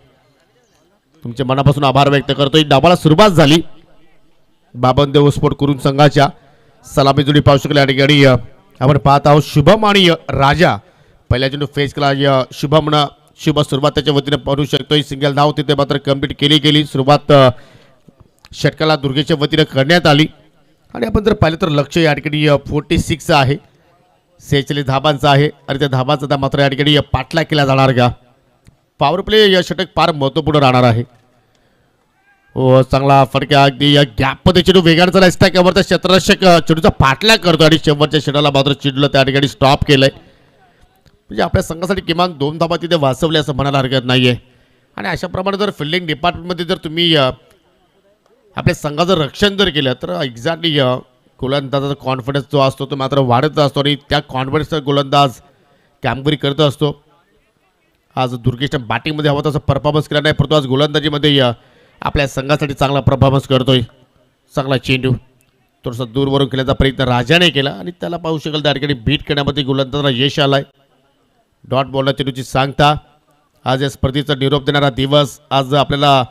Speaker 1: तुमच्या मनापासून आभार व्यक्त करतोय. डावाला सुरुवात झाली बाबनदेव स्पोर्ट करून संघाच्या. सलामी जोडी पाहू शकले या ठिकाणी आपण पाहत आहोत शुभम आणि राजा. पहिल्या चेंडू फेस केला शुभमनं. शुभ सुरुवात त्याच्या वतीने पाहू शकतोय. सिंगल धाव तिथे मात्र कंप्लीट केली. सुरुवात षटकाला दुर्गेच्या वतीने करण्यात आली. आणि आपण जर पाहिलं तर लक्ष या ठिकाणी 46 आहे, 46 धाबांचा आहे. आणि त्या धाबांचा मात्र या ठिकाणी पाठला केला जाणार का? पॉवर प्ले या षटक फार महत्त्वपूर्ण राहणार आहे. हो, चांगला फटका अगदी या गॅपमध्ये चेंडू वेगाने चालला. स्ट्रायकवरचा क्षेत्ररक्षक चेंडूचा पाठला करतो आणि शेवटच्या षटकाला मात्र चेंडूला त्या ठिकाणी स्टॉप केलंय. म्हणजे आपल्या संघासाठी किमान 2 धाबा तिथे वाचवले असं म्हणायला हरकत नाही आहे. आणि अशाप्रमाणे जर फिल्डिंग डिपार्टमेंटमध्ये जर तुम्ही आपल्या संघाचं रक्षण जर केलं तर एक्झॅक्टली गोलंदाजाचा कॉन्फिडन्स जो असतो तो मात्र वाढत असतो आणि त्या कॉन्फिडन्सचा गोलंदाज कामगिरी करत असतो. आज दुर्गेशच्या बॅटिंगमध्ये हवा तसा परफॉर्मन्स केला नाही, परंतु आज गोलंदाजीमध्ये आपल्या संघासाठी चांगला परफॉर्मन्स करतोय. चांगला चेंडू थोडासा दूरवरून केल्याचा प्रयत्न राजाने केला आणि त्याला पाहू शकाल त्या ठिकाणी बीट करण्यामध्ये गोलंदाजाला यश आलाय. डॉट बॉलला चेंडूची सांगता. आज या स्पर्धेचा निरोप देणारा दिवस. आज आपल्याला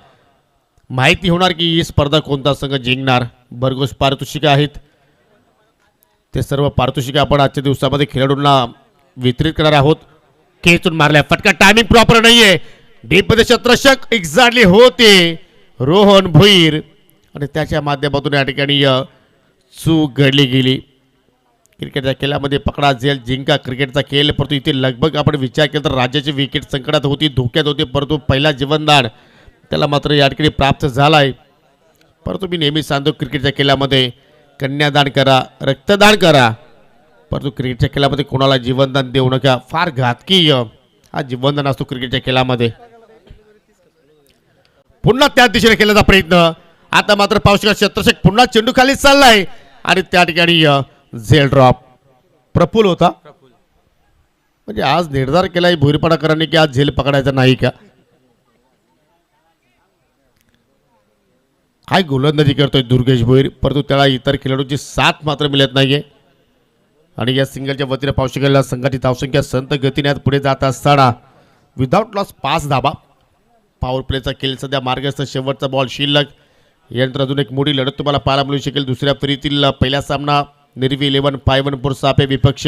Speaker 1: माहिती होणार की ही स्पर्धा कोणता संघ जिंकणार. भरघोस पारितोषिकं आहेत, ते सर्व पारितोषिकं आपण आजच्या दिवसामध्ये खेळाडूंना वितरित करणार आहोत. खेचून मारल्या फटका, टायमिंग प्रॉपर नाहीये. डीपमध्ये क्षेत्ररक्षक एक्झॅक्टली होते रोहन भोईर आणि त्याच्या माध्यमातून या ठिकाणी चूक घडली गेली. क्रिकेटच्या खेळामध्ये पकडा झेल जिंका क्रिकेटचा खेळ, परंतु इथे लगभग आपण विचार केला तर राज्याची विकेट संकटात होती, धोक्यात होती, परंतु पहिला जीवनदान त्याला मात्र या ठिकाणी प्राप्त झाला आहे. परंतु मी नेहमी सांगतो क्रिकेटच्या खेळामध्ये कन्यादान करा, रक्तदान करा, परंतु क्रिकेटच्या खेळामध्ये कोणाला जीवनदान देऊ नका. फार घातकी हा जीवनदान असतो क्रिकेटच्या खेळामध्ये. पुन्हा त्या दिशेने केल्याचा प्रयत्न. आता मात्र पाहू शकाल क्षेत्ररक्षक पुन्हा चेंडू खाली चाललाय आणि त्या ठिकाणी झेल ड्रॉप. प्रफुल होता म्हणजे आज निर्धार केलाय भोईरपाडाकरांनी की आज झेल पकडायचा नाही का. काय गोलंदाजी करतोय दुर्गेश भोईर, परंतु त्याला इतर खेळाडूंची साथ मात्र मिळत नाहीये. आणि या सिंगलच्या वतीने पाहू शकेल संघाची धावसंख्या संत गतीने आज पुढे जात असताना विदाउट लॉस 5 धाबा. पॉवर प्लेचा खेळ सध्या मार्गस्थ, शेवटचा बॉल शिल्लक. यानंतर अजून एक मोठी लढत तुम्हाला पाहायला मिळू शकेल. दुसऱ्या फेरीतील पहिला सामना निर्वी 11 पायवनपूर सापे विपक्ष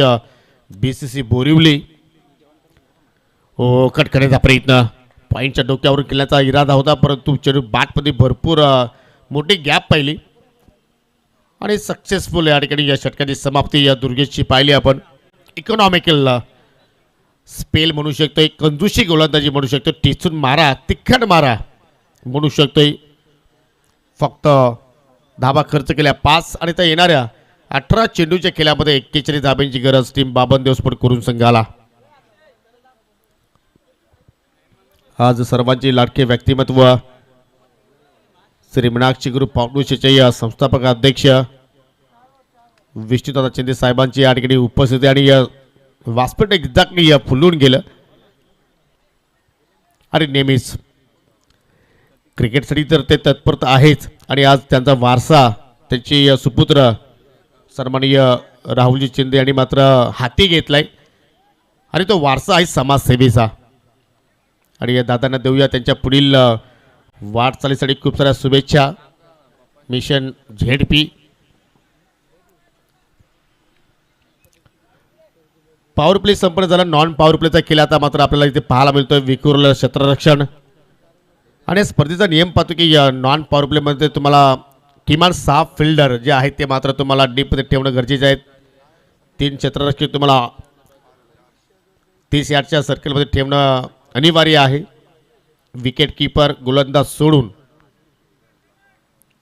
Speaker 1: BCC बोरिवली. हो, कट करण्याचा प्रयत्न, पॉईंटच्या डोक्यावर केल्याचा इरादा होता, परंतु चेंडू बॅटमध्ये भरपूर मोठी गॅप पाहिली आणि सक्सेसफुल या ठिकाणी या षटकाची समाप्ती या दुर्गेशची पाहिली आपण. इकॉनॉमिकल स्पेल म्हणू शकतोय, कंजूशी गोलंदाजी म्हणू शकतो, टिचून मारा, तिखट मारा म्हणू शकतोय. फक्त धाबा खर्च केल्या 5 आणि त्या येणाऱ्या 18 चेंडूच्या खेळामध्ये 41 धाब्यांची गरज टीम बाबन स्पोर्ट करून संघाला. आज सर्वांचे लाडके व्यक्तिमत्व श्री मीनाक्षी ग्रुप फाउंडेशनचे संस्थापक अध्यक्ष विष्णुदादा शिंदे साहेबांची या ठिकाणी उपस्थिती आणि व्यासपीठ एक्झॅक्टली फुलून गेलं. आणि नेहमीच क्रिकेटसाठी तर ते तत्पर आहेच आणि आज त्यांचा वारसा त्यांचे सुपुत्र सन्माननीय राहुलजी शिंदे यांनी मात्र हाती घेतलाय आणि तो वारसा आहे समाजसेवेचा. आणि या दादांना देऊया त्यांच्या पुढील वाटचालीसाठी खूप साऱ्या शुभेच्छा. Mission ZP. पॉवर प्ले संपन्न झाला. नॉन पॉवर प्लेचा खेळ आता मात्र आपल्याला इथे पाहायला मिळतोय. विखुरलं क्षेत्ररक्षण आणि या स्पर्धेचा नियम पाहतो की नॉन पॉवर प्लेमध्ये तुम्हाला किमान 6 फिल्डर जे आहेत ते मात्र तुम्हाला डीपमध्ये ठेवणं गरजेचं आहे. 3 क्षेत्ररक्षक तुम्हाला 30 यार्डच्या सर्कलमध्ये ठेवणं अनिवार्य आहे. विकेट किपर गोलंदाज सोडून.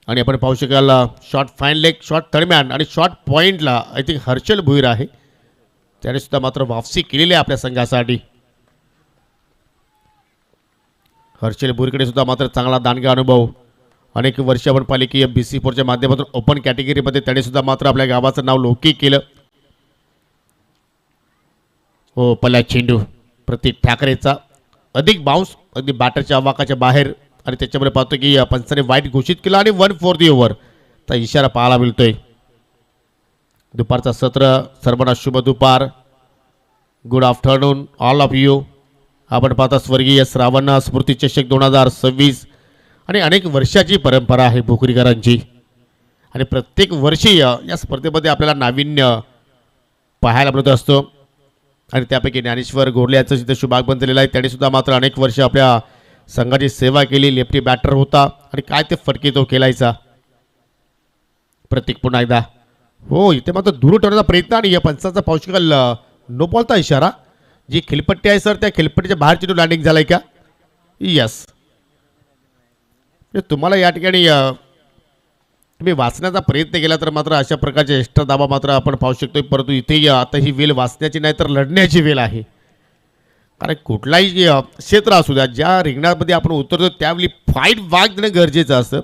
Speaker 1: आणि आपण पाहू शकाल shot fine leg, shot third man आणि शॉट पॉईंटला आय थिंक हर्षल भुईर आहे, त्याने सुद्धा मात्र वापसी केलेली आहे आपल्या संघासाठी. हर्षल भुईरकडे सुद्धा मात्र चांगला दांडगा अनुभव. अनेक वर्ष आपण पाहिले की BC4च्या माध्यमातून ओपन कॅटेगरीमध्ये त्याने सुद्धा मात्र आपल्या गावाचं नाव लौकिक केलं. हो, पहिला चेंडू प्रतीक ठाकरेचा, अधिक बाउन्स, अगदी बॅटरच्या आवाकाच्या बाहेर आणि त्याच्यामुळे पाहतो की पंचाने वाईट घोषित केला आणि 1/4 ओव्हर चा इशारा पाहायला मिळतोय. दुपारचा सत्र सर्वांना शुभ दुपार. Good afternoon all of you. आपण पाहता स्वर्गीय श्रावण स्मृती चषक 2026 आणि अनेक वर्षाची परंपरा आहे भोकरीकरांची आणि प्रत्येक वर्षी या स्पर्धेमध्ये आपल्याला नाविन्य पाहायला मिळत असतो. आणि त्यापैकी ज्ञानेश्वर गोरले यांचं जिथे शुभागमन झालेलं आहे, त्याने सुद्धा मात्र अनेक वर्ष आपल्या संघाची सेवा केली. लेफ्टी बॅटर होता आणि काय ते फटके तो खेळायचा. प्रतीक पुन्हा एकदा. हो, इथे मात्र दूर ठेवण्याचा प्रयत्न आणि या पंचाचा पावशिकल नो बॉलचा इशारा. जी खेळपट्टी आहे सर, त्या खेळपट्टीच्या बाहेर चेंडू लँडिंग झालाय का? यस. तुम्हाला या ठिकाणी तुम्ही वाचण्याचा प्रयत्न केला तर मात्र अशा प्रकारचे एक्स्ट्रा दाबा मात्र आपण पाहू शकतो. परंतु इथे आता ही वेळ वाचण्याची नाही तर लढण्याची वेळ आहे. कारण कुठलाही क्षेत्र असू द्या, ज्या रिंगणामध्ये आपण उतरतो त्यावेळी फाईट बॅक देणं गरजेचं असतं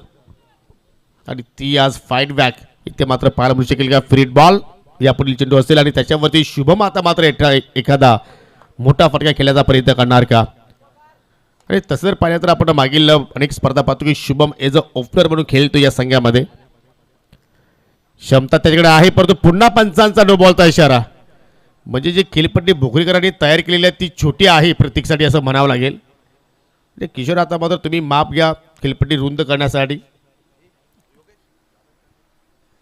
Speaker 1: आणि ती आज फाईट बॅक इथे मात्र पाहायला मिळू शकेल का? फ्रीड बॉल या पुढील चेंडू असेल आणि त्याच्यावरती शुभम आता मात्र एखादा मोठा फटका खेळण्याचा प्रयत्न करणार का? आणि तसं जर पाहिलं तर आपण मागील अनेक स्पर्धा पाहतो की शुभम एज अ ओपनर म्हणून खेळतो या संघामध्ये. क्षमता त्याच्याकडे आहे, परंतु पुन्हा पंचांचा नो बॉलचा इशारा. म्हणजे जी खेळपट्टी भोकरीकरांनी तयार केलेली आहे ती छोटी आहे प्रतीकसाठी असं म्हणावं लागेल. किशोर आता मात्र तुम्ही माप घ्या खेळपट्टी रुंद करण्यासाठी.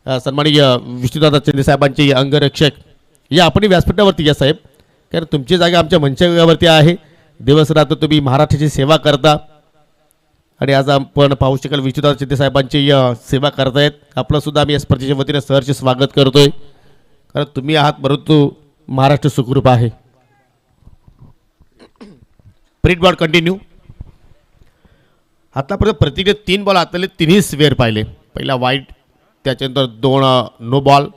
Speaker 1: सन्माननीय विष्णुदादा शिंदे साहेबांचे अंगरक्षक या आपण व्यासपीठावरती या साहेब, कारण तुमची जागा आमच्या मंचावरती आहे. दिवस रात्र तुम्ही महाराष्ट्राची सेवा करता आणि आज आपण पाहू शकाल विष्णुदादा शिंदे साहेबांची सेवा करतायत. आपलं सुद्धा आम्ही या स्पर्धेच्या वतीने सहर्ष स्वागत करतोय, कारण तुम्ही आहात परंतु महाराष्ट्र सुखरूप आहे. Print ball continue. आतापर्यंत प्रत्येक 3 बॉल आतले 3ही स्वेअर पाहिले. पहिला वाईट, त्याच्यानंतर 2 नो बॉल.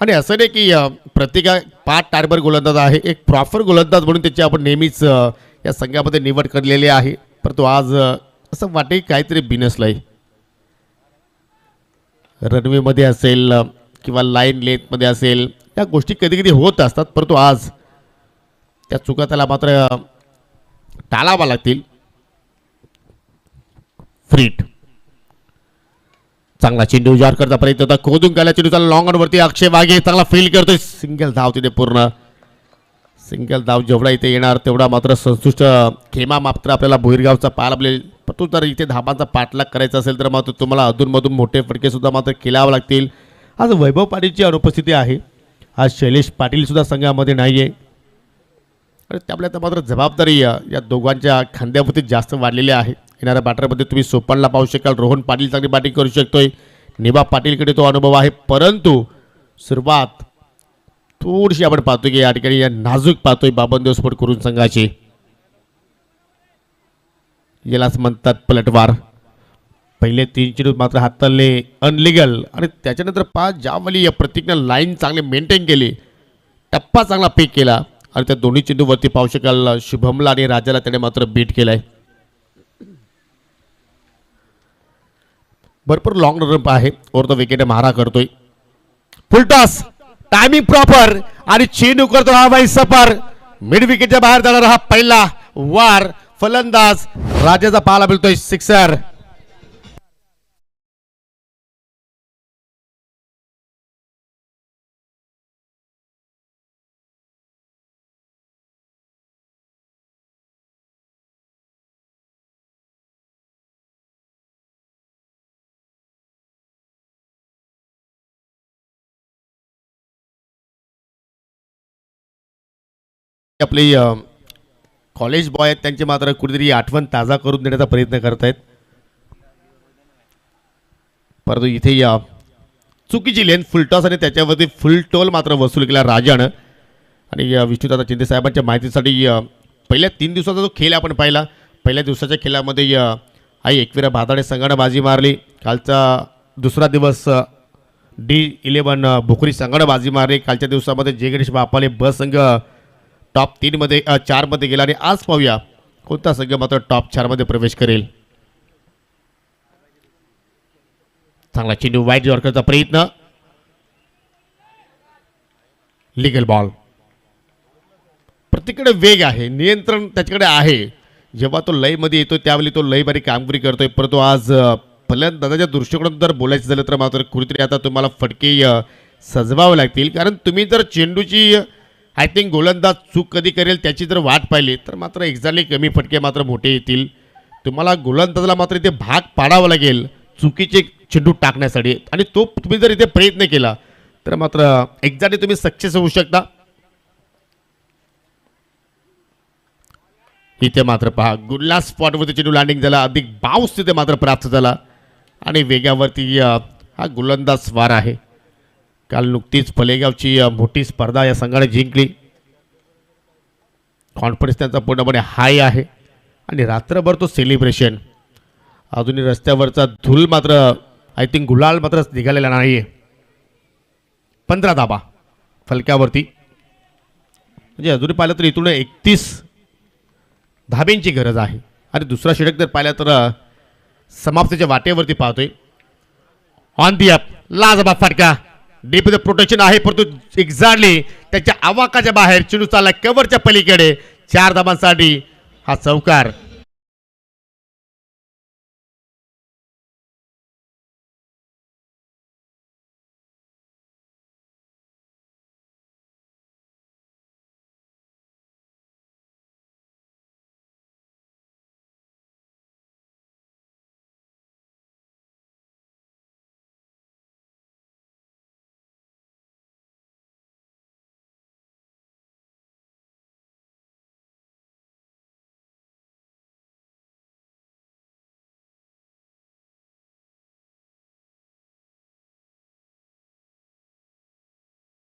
Speaker 1: आणि असं नाही की प्रत्येका 5 टार्बर गोलंदाज आहे. एक प्रॉपर गोलंदाज म्हणून त्याची आपण नेहमीच या संघामध्ये निवड केलेली आहे, परंतु आज असं वाटे काहीतरी बिनसलं आहे. रनवेमध्ये असेल किंवा लाईन लेंथमध्ये असेल, या गोष्टी कधी कधी होत असतात, परंतु आज त्या चुका त्याला मात्र टाळावा लागतील. फ्रीट चांगला चेंडू करता प्रयत्न होता, खोदून काढला चेंडूचा लॉंग ऑन वरती अक्षय वाघे चांगला फील करतोय, सिंगल धाव तिथे पूर्ण. सिंगल धाव जेवढा इथे येणार तेवढा मात्र संतुष्ट खेमा मात्र आपल्याला भोईरगावचा पाहायला आपले. परंतु जर इथे धाबांचा पाठलाग करायचा असेल तर मात्र तुम्हाला अधूनमधून मोठे फटके सुद्धा मात्र खेळावे लागतील. आज वैभव पाटीलची अनुपस्थिती आहे, आज शैलेश पाटील सुद्धा संघामध्ये नाही आहे आणि त्यामुळे मात्र जबाबदारी या दोघांच्या खांद्यावरती जास्त वाढलेली आहे. येणाऱ्या बॅटरमध्ये तुम्ही सोपानला पाहू शकाल, रोहन पाटील चांगली बॅटिंग करू शकतोय, निबा पाटीलकडे तो अनुभव आहे, परंतु सुरुवात थोडीशी आपण पाहतोय की या ठिकाणी या नाजूक पाहतोय बाबनदेव स्पोर्ट करून संघाची. यालाच म्हणतात पलटवार. पहिले 3 चेंडू मात्र हाताळले अनलिगल आणि त्याच्यानंतर 5 ज्यावेळी या प्रत्येकानं लाईन चांगली मेंटेन केली, टप्पा चांगला पिक केला आणि त्या दोन्ही चेंडूवरती पाहू शकाल शुभमला आणि राजाला त्याने मात्र बीट केलाय. भरपूर लॉंग रन आहे, ओव्हर द विकेट मारा करतोय, फुलटॉस टायमिंग प्रॉपर आणि चेंडू करतो हा बाई सफर. मिड विकेटच्या बाहेर जाणारा हा पहिला वार. फलंदाज राजाचा पाहायला मिळतोय सिक्सर. आपले कॉलेज बॉय आहेत त्यांची मात्र कुठेतरी आठवण ताजा करून देण्याचा प्रयत्न करत आहेत, परंतु इथे या चुकीची लेन फुलटॉस आणि त्याच्यावरती फुल टोल मात्र वसूल केला राजानं. आणि विष्णुदादा शिंदे साहेबांच्या माहितीसाठी पहिल्या 3 दिवसाचा जो खेळ आपण पाहिला, पहिल्या दिवसाच्या खेळामध्ये आई एकविरा भादाडे संघानं बाजी मारली. कालचा दुसरा दिवस D11 भोकरी संघानं बाजी मारली. कालच्या दिवसामध्ये जय गणेश बापाले ब संघ टॉप 3मध्ये 4मध्ये गेला आणि आज पाहूया कोणता संघ मात्र टॉप 4मध्ये प्रवेश करेल. चांगला चेंडू वाईट जॉर्करचा प्रयत्न, लिगल बॉल. प्रत्येकडे वेग आहे, नियंत्रण त्याच्याकडे आहे, जेव्हा तो लयमध्ये येतो त्यावेळी तो लय बारी कामगिरी करतोय. परंतु आज फलंदाजाच्या दृष्टिकोनातून जर बोलायचं झालं तर मात्र कुठेतरी आता तुम्हाला फटके सजवावे लागतील, कारण तुम्ही जर चेंडूची आय थिंक गोलंदाज चूक कधी करेल त्याची जर वाट पाहिली तर मात्र एक्झॅक्टली कमी फटके मात्र मोठे येतील. तुम्हाला गोलंदाजाला मात्र इथे भाग पाडावा लागेल चुकीचे चेंडू टाकण्यासाठी, आणि तो तुम्ही जर इथे प्रयत्न केला तर मात्र एक्झॅक्टली तुम्ही सक्सेस होऊ शकता. इथे मात्र पहा गुल्ला स्पॉटवरती चेंडू लँडिंग झाला, अधिक बाउन्स तिथे मात्र प्राप्त झाला आणि वेगावरती हा गोलंदाज स्वार आहे. काल नुकतीच फलेगावची मोठी स्पर्धा या संघाने जिंकली, कॉन्फिडन्स त्यांचा पूर्णपणे हाय आहे आणि रात्रभर तो सेलिब्रेशन. अजूनही रस्त्यावरचा धूल मात्र आय थिंक गुलाल मात्र निघालेला नाही आहे. 15 धाबा फलक्यावरती, म्हणजे अजूनही पाहिलं तर इथून 31 धाब्यांची गरज आहे आणि दुसरा षटक जर पाहिला तर समाप्तीच्या वाटेवरती पाहतोय. ऑन दी अप लाजबा फटका, डीप द प्रोटेक्शन आहे, परंतु एक्झॅक्टली त्याच्या आवाकाच्या बाहेर चेंडू चालला कव्हरच्या पलीकडे. 4 धाबांसाठी हा चौकार.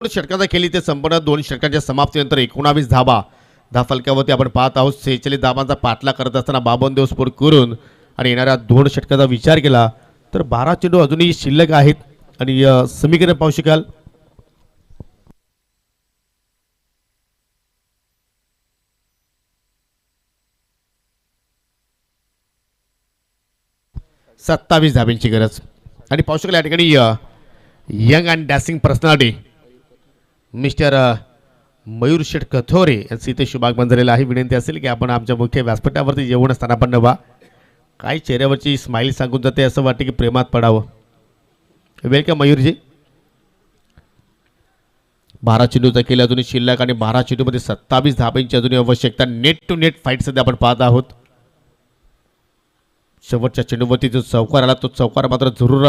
Speaker 1: षटकाचा खेळी ते संपूर्ण 2 षटकांच्या समाप्तीनंतर 19 धाबा फलकावरती आपण पाहत आहोत. 46 धाबांचा पाठला करत असताना बाबनदेव स्पोर्ट करून आणि येणाऱ्या 2 षटकाचा विचार केला तर 12 चेंडू अजूनही शिल्लक आहेत आणि समीकरण पाहू शकाल. सत्तावीस धाब्यांची गरज आणि पाहू शकाल या ठिकाणी young and dashing personality mister Mayur Sheth Kathore यांचं इथे शुभागमन झालेलं आहे. विनंती असेल की आपण आमच्या मुख्य व्यासपीठावरती येऊन स्थानापन्न व्हा. काही चेहऱ्यावरची स्माईल सांगून जाते, असं वाटते की प्रेमात पडावं. वेलकम मयूरजी. 12 चेंडूचा खेळ अजूनही शिल्लक आणि 12 चेंडूमध्ये 27 धाब्यांची अजूनही आवश्यकता. नेट टू नेट फाईट सध्या आपण पाहत आहोत. शेवटच्या चेंडूवरती जो चौकार आला तो चौकार मात्र जरूर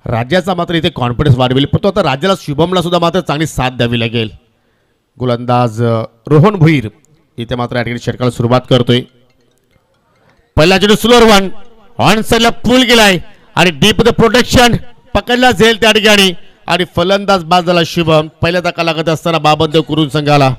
Speaker 1: राज्याचा मात्र इथे कॉन्फिडन्स वाढवेल. पण तो आता राज्याला शुभमला सुद्धा मात्र चांगली साथ द्यावी लागेल. गोलंदाज रोहन भोईर इथे मात्र या ठिकाणी षटकाला सुरुवात करतोय. पहिला चेंडू स्लोअर वन ऑन साईडला पूल गेलाय आणि डीप द प्रोटेक्शन पकडला जाईल त्या ठिकाणी आणि फलंदाज बाद झाला शुभम. पहिल्या धक्का लागत असताना बाबंदेव कुरुन संघाला.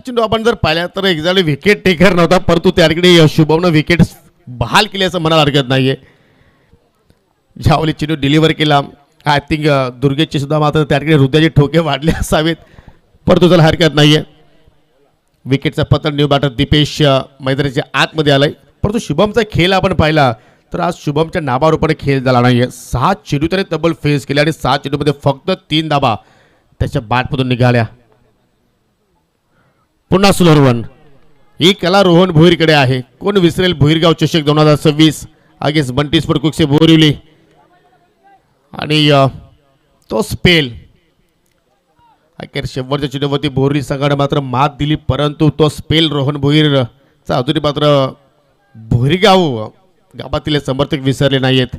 Speaker 1: चेंडू आपण जर पाहिला तर एक्झॅक्टली विकेट टेकर नव्हता, परंतु त्या ठिकाणी शुभमनं विकेट बहाल केली असं म्हणायला हरकत नाहीये. ज्यावेळी चेंडू डिलिव्हर केला आय थिंक दुर्गेशची सुद्धा मात्र त्या ठिकाणी हृदयाचे ठोके वाढले असावेत, परंतु त्याला हरकत नाहीये. विकेटचा पतन न्यू बॅटर दीपेश मैदानाच्या आतमध्ये आलाय. परंतु शुभमचा खेळ आपण पाहिला तर आज शुभमच्या नाबारूपाने खेळ झाला नाहीये. 6 चेंडू त्याने तब्बल फेस केले आणि 6 चेंडूमध्ये फक्त 3 धाबा त्याच्या बॅटमधून निघाल्या. पुन्हा स्लोअर वन. ही कला रोहन भोईरकडे आहे. कोण विसरेल भोईरगाव चषक 2026 अगेन्स्ट बंटी स्पोर्ट कुकसे बोरिवली आणि तो स्पेल अखेर शेवटच्या चेंडूवरती बोरिवली संघाने मात्र मात दिली, परंतु तो स्पेल रोहन भोईरचा अजूनही मात्र भोईरगाव गावातील समर्थक विसरले नाहीत.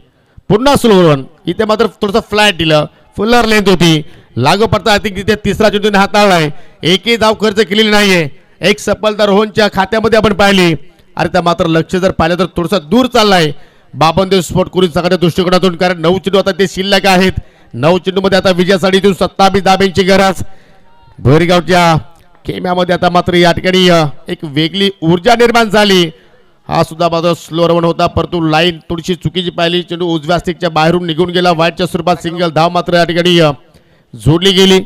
Speaker 1: पुन्हा स्लोअर वन. इथे मात्र थोडंसं फ्लॅट दिलं, फुलर लेंथ होती लागू पडता. आय थिंक तिथे तिसरा चेंडूने हाताळलाय. एकही धाव खर्च केलेली नाहीये. एक सफलता रोहनच्या खात्यामध्ये आपण पाहिली आणि त्या मात्र लक्ष जर पाहिलं तर थोडंसं दूर चाललाय बाबंदेव स्पोर्ट कुरुन संघाच्या दृष्टिकोनातून, कारण 9 चेंडू आता ते शिल्लक आहेत. 9 चेंडूमध्ये आता विजयासाठीतून 27 धाब्यांची गरज. भोईरगावच्या खेम्यामध्ये आता मात्र या ठिकाणी एक वेगळी ऊर्जा निर्माण झाली. हा सुद्धा मात्र स्लोअर वन होता, परंतु लाईन थोडीशी चुकीची पाहिली. चेंडू उजव्या स्टिकच्या बाहेरून निघून गेला. वाईटच्या स्वरूपात सिंगल धाव मात्र या ठिकाणी जोडली गेली.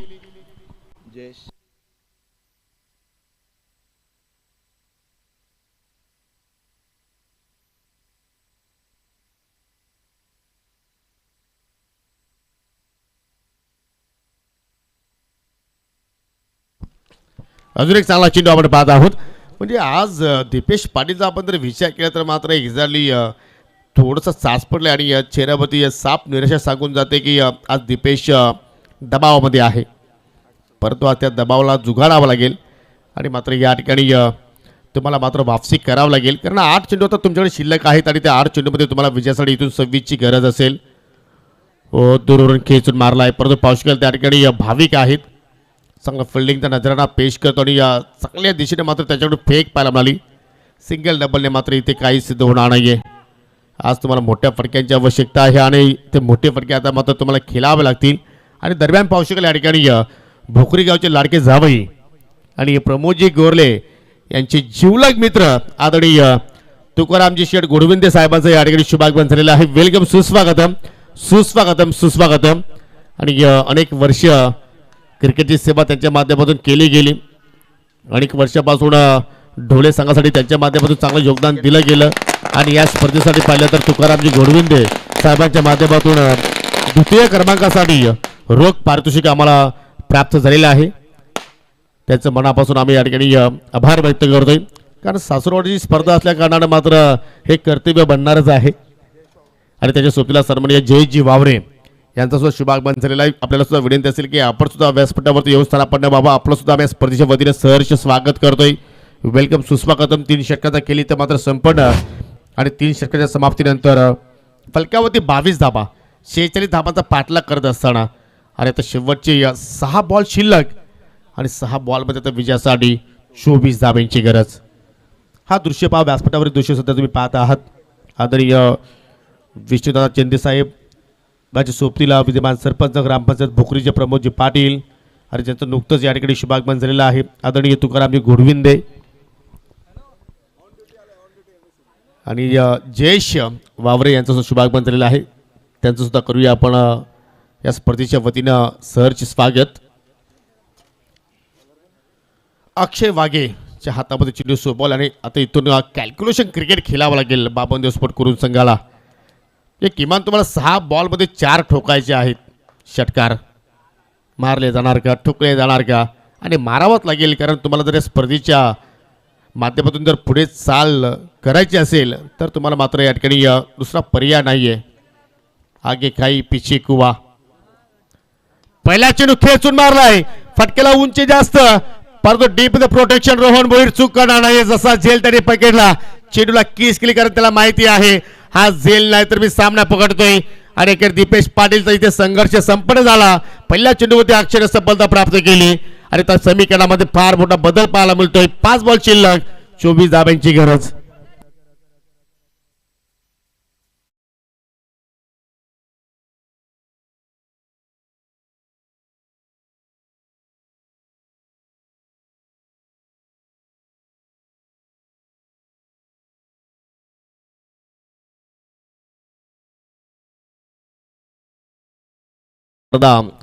Speaker 1: अजून एक चांगला चेंडू आपण पाहत आहोत. म्हणजे आज दीपेश पाटीलचा आपण जर विचार केला तर मात्र एक्झॅक्टली थोडंसं सास पडलं आणि चेहऱ्यावरती साफ निराशा सांगून जाते की आज दीपेश दबावामध्ये आहे, परंतु आज त्या दबावाला जुगाडावं लागेल आणि मात्र या ठिकाणी तुम्हाला मात्र वापसी करावं लागेल, कारण 8 चेंडू आता तुमच्याकडे शिल्लक आहेत आणि त्या 8 चेंडूमध्ये तुम्हाला विजयासाठी इथून 26ची गरज असेल. हो, दूरवरून खेचून मारला आहे, परंतु पावशेकर त्या ठिकाणी भाविक आहेत. चांगलं फिल्डिंगचा नजराणा पेश करतो आणि चांगल्या दिशेने मात्र त्याच्याकडून फेक पाहायला मिळाली. सिंगल डबलने मात्र इथे काही सिद्ध होणार नाही आहे. आज तुम्हाला मोठ्या फटक्यांची आवश्यकता आहे आणि ते मोठे फटके आता मात्र तुम्हाला खेळावे लागतील. आणि दरम्यान पावशेकर या ठिकाणी भोकरी गावचे लाडके जावई आणि प्रमोदजी गोरले यांचे जीवलग मित्र आदरणीय तुकारामजी शेठ गोडविंदे साहेबांचं या ठिकाणी शुभागमन झालेलं आहे. वेलकम, सुस्वागतम सुस्वागतम सुस्वागतम. आणि अनेक वर्ष क्रिकेटची सेवा त्यांच्या माध्यमातून केली गेली. अनेक वर्षापासून ढोले संघासाठी त्यांच्या माध्यमातून चांगलं योगदान दिलं गेलं आणि या स्पर्धेसाठी पाहिलं तर तुकारामजी गोडविंदे साहेबांच्या माध्यमातून द्वितीय क्रमांकासाठी रोख पारितोषिक आम्हाला प्राप्त झालेलं आहे. त्याचं मनापासून आम्ही या ठिकाणी आभार व्यक्त करतोय, कारण सासुरवाडीची स्पर्धा असल्या कारणानं मात्र हे कर्तव्य बनणारच आहे. आणि त्याच्या सोबतीला सन्माननीय जयजी वावरे यांचा सुद्धा शुभागमन झालेला आहे. आपल्याला सुद्धा विनंती असेल की आपण सुद्धा व्यासपीठावरती येऊन स्थानापन्न बाबा आपलं सुद्धा आम्ही स्पर्धेच्या वतीने सहर्ष स्वागत करतोय. वेलकम, सुस्वागतम. 3 षटकाचा केली तर मात्र संपन्न आणि 3 षटकाच्या समाप्तीनंतर फलकावरती 22 धाबा 46 धाबांचा पाठलाग करत असताना आणि आता शेवटचे 6 बॉल शिल्लक आणि 6 बॉलमध्ये आता विजयासाठी 24 धाब्यांची गरज. हा दृश्य पहा, व्यासपीठावरील दृश्य सुद्धा तुम्ही पाहत आहात. आदरणीय विष्णुदादा चेंदे साहेब, माझ्या सोबतीला विद्यमान सरपंच ग्रामपंचायत भोकरीचे प्रमोदजी पाटील आणि ज्यांचं नुकतंच या ठिकाणी शुभागमन झालेलं आहे आदरणीय तुकारामजी घोडविंदे आणि जयेश वावरे यांचं सुद्धा शुभागमन झालेलं आहे. त्यांचं सुद्धा करूया आपण या स्पर्धेच्या वतीनं सहर्ष स्वागत. अक्षय वाघेच्या हातामध्ये चेंडू सोबॉल आणि आता इथून कॅल्क्युलेशन क्रिकेट खेळावं लागेल बाबनदेव स्पोर्ट करून संघाला. हे किमान तुम्हाला 6 बॉलमध्ये 4 ठोकायचे आहेत. षटकार मारले जाणार का, ठोकले जाणार का, आणि मारावंच लागेल कारण तुम्हाला जर या स्पर्धेच्या माध्यमातून जर पुढे चाल करायची असेल तर तुम्हाला मात्र या ठिकाणी दुसरा पर्याय नाही आहे. आगे काही पिछे कुवा. पहिला चेंडू खेचून मारलाय, फटकेला उंची जास्त परंतु deep the protection. Rohan Bhoir चूक करणार नाही. जसा झेल त्याने पकडला, चेंडूला किस केली कारण त्याला माहिती आहे हा झेल नाही तर मी सामना पकडतोय. आणि एक दीपेश पाटीलचा इथे संघर्ष संपन्न झाला. पहिल्या चेंडूमध्ये अक्षरशः सफलता प्राप्त केली आणि त्या समीकरणामध्ये फार मोठा बदल पाहायला मिळतोय. 5 बॉल शिल्लक, 24 धाब्यांची गरज.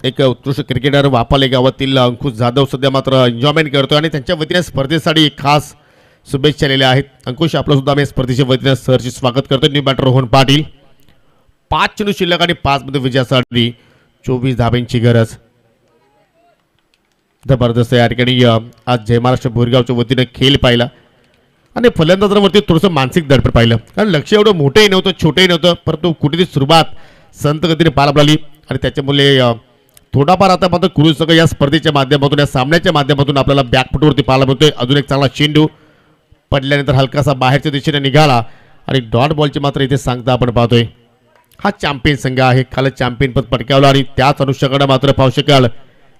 Speaker 1: एक उत्कृष्ट क्रिकेटर वापाले गावातील अंकुश जाधव सध्या मात्र एन्जॉयमेंट करतोय आणि त्यांच्या वतीने स्पर्धेसाठी खास शुभेच्छा आलेल्या आहेत. अंकुश आपलं सुद्धा आम्ही स्पर्धेच्या वतीने सहर्ष स्वागत करतो. New batter Rohan Patil. 5 चेंडू शिल्लक आणि 5 मध्ये विजयासाठी 24 धाब्यांची गरज. जबरदस्त या ठिकाणी आज जय महाराष्ट्र भोरगावच्या वतीने खेळ पाहिला आणि फलंदाजांवरती थोडंसं मानसिक दडपण पाहिलं कारण लक्ष एवढं मोठंही नव्हतं छोटंही नव्हतं परंतु कुठेतरी सुरुवात संत गतीने पाहायला मिळाली आणि त्याच्यामुळे थोडाफार आता मात्र कुरुल संघ या स्पर्धेच्या माध्यमातून या सामन्याच्या माध्यमातून आपल्याला बॅकफुटवरती पाहायला मिळतोय. अजून एक चांगला चेंडू पडल्यानंतर हलकासा बाहेरच्या दिशेने निघाला आणि डॉट बॉलची मात्र इथे सांगता आपण पाहतोय. हा चॅम्पियन संघ आहे, काल चॅम्पियन पद पटकावलं आणि त्याच अनुषंगाने मात्र पाहू शकाल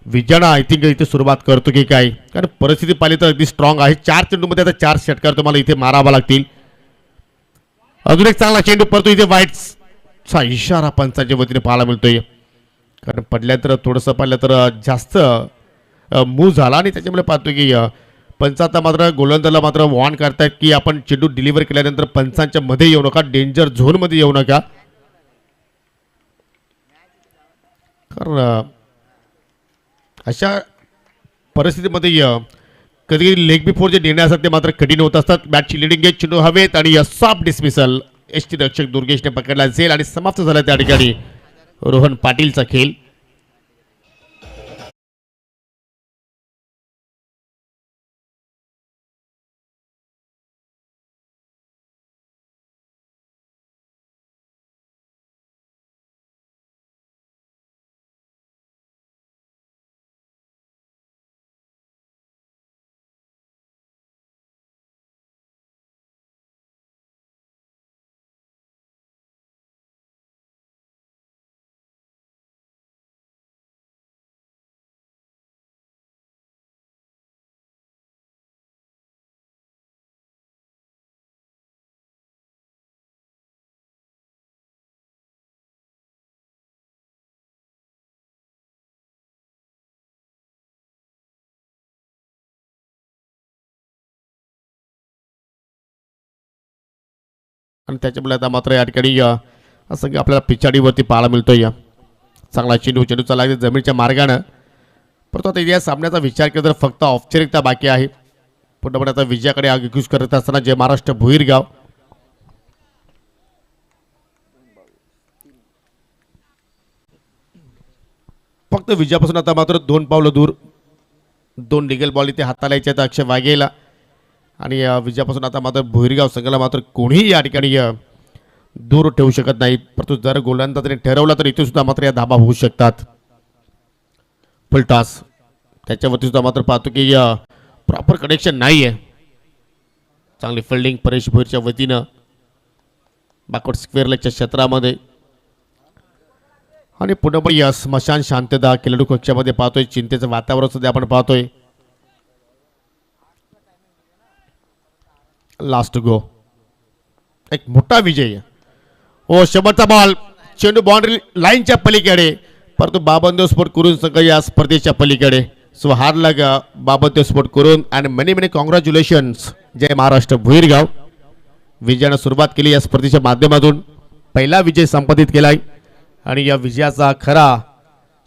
Speaker 1: विजयानं आय थिंक इथे सुरुवात करतो की काय कारण परिस्थिती पाहिली तर अगदी स्ट्रॉंग आहे. 4 चेंडूमध्ये आता 4 षटकार तुम्हाला इथे मारावा लागतील. अजून एक चांगला चेंडू परतो इथे वाईटचा इशारा पंचांच्या वतीने पाहायला मिळतोय कारण पडल्यानंतर थोडंसं पाहिलं तर जास्त मूव झाला आणि त्याच्यामुळे पाहतो की पंच आता मात्र गोलंदाजला मात्र वॉर्न करतायत की आपण चेंडू डिलिव्हर केल्यानंतर पंचांच्या मध्ये येऊ नका, डेंजर झोनमध्ये येऊ नका. कारण अशा परिस्थितीमध्ये कधी लेग बिफोर जे निर्णय असतात ते मात्र कठीण होत असतात. बॅटची लिडिंग एज चेंडू हवेत आणि सॉफ्ट डिसमिसल. एसटी रक्षक दुर्गेशने पकडला झेल आणि समाप्त झाला त्या ठिकाणी रोहन पाटीलचा खेळ. आणि त्याच्यामुळे आता मात्र या ठिकाणी असं की आपल्याला पिछाडीवरती पाहायला मिळतोय. चांगला चेंडू चालला जमिनीच्या मार्गानं परंतु आता या सामन्याचा विचार केला तर फक्त औपचारिकता बाकी आहे. पूर्णपणे आता विजयाकडे आगेकूच करत असताना जय महाराष्ट्र भोईरगाव फक्त विजयापासून आता मात्र 2 पावलं दूर. 2 लिगल बॉल इथे हाताला यायचे आहेत अक्षय वाघेला आणि विजयापासून आता मात्र भोईरगाव संघाला मात्र कोणीही या ठिकाणी दूर ठेवू शकत नाही. परंतु जर गोलंदाजाने ठरवला तर इथे सुद्धा मात्र या धाबा होऊ शकतात. फुल टॉस त्याच्यावरती सुद्धा मात्र पाहतो की प्रॉपर कनेक्शन नाही आहे. चांगली फिल्डिंग परेश भोईरच्या वतीनं बॅकवर्ड स्क्वेअर लेगच्या क्षेत्रामध्ये आणि पुन्हा पण या स्मशान शांतता खेळाडू कक्षामध्ये पाहतोय. चिंतेचं वातावरण सध्या आपण पाहतोय. लास्ट गो एक मोठा विजय. ओ शेवटचा बॉल चेंडू बाउंड्री लाईनच्या पलीकडे परंतु बाबनदेव स्पोर्ट कुरुल संघ या स्पर्धेच्या पलीकडे सो हार्ड लक बाबत सपोर्ट करून अँड मेनी मेनी कॉंग्रॅच्युलेशन्स. जय महाराष्ट्र भुईरगाव. विजयानं सुरुवात केली या स्पर्धेच्या माध्यमातून. पहिला विजय संपादित केलाय आणि या विजयाचा खरा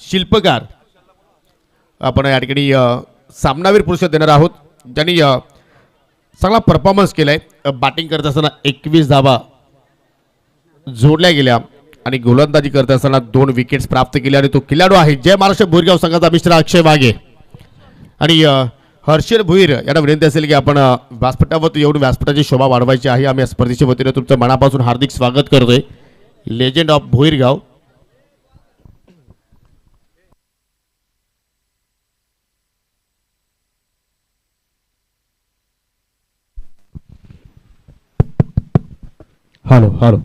Speaker 1: शिल्पकार आपण या ठिकाणी सामनावीर पुरस्कार देणार आहोत, ज्यांनी चांगला परफॉर्मन्स केलाय. बॅटिंग करत असताना 21 धावा जोडल्या गेल्या आणि गोलंदाजी करत असताना 2 विकेट्स प्राप्त केल्या आणि तो खेळाडू आहे जय महाराष्ट्र भुईरगाव संघाचा मिस्टर अक्षय वाघे. आणि हर्षल भुईर यांना विनंती असेल की आपण व्यासपीठावर येऊन व्यासपीठाची शोभा वाढवायची आहे. आम्ही या स्पर्धेच्या वतीने तुमचं मनापासून हार्दिक स्वागत करतोय. Legend of Bhuirgaon.
Speaker 4: Hello hello.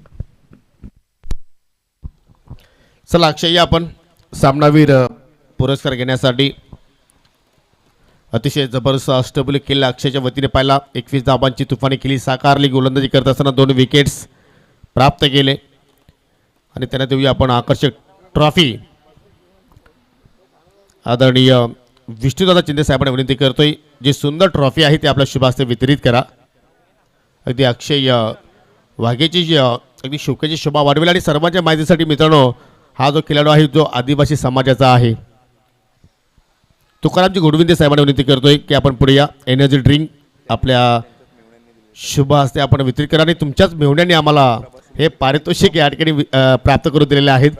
Speaker 1: चला अक्षय, या आपण सामनावीर पुरस्कार घेण्यासाठी. अतिशय जबरदस्त अष्टपैलू केला अक्षयच्या वतीने. पाहिला 21 धावांची तुफानी केली साकारली. गोलंदाजी करत असताना 2 विकेट्स प्राप्त केले आणि त्यांना देऊया आपण आकर्षक ट्रॉफी. आदरणीय विष्णुदादा शिंदे साहेबांना विनंती करतोय, जी सुंदर ट्रॉफी आहे ती आपल्या शुभ हस्ते वितरित करा. अगदी अक्षय वाघेची जी अगदी शोकेची शोभा वाढवेल. आणि सर्वांच्या माहितीसाठी मित्रांनो, हा जो खेळाडू आहे जो आदिवासी समाजाचा आहे. तुकारामजी घोडविंदे साहेबांना विनंती करतोय की आपण पुढे या. एनर्जी ड्रिंक आपल्या शुभ हस्ते आपण वितरित करा आणि तुमच्याच मेहण्यांनी आम्हाला हे पारितोषिक या ठिकाणी प्राप्त करून दिलेले आहेत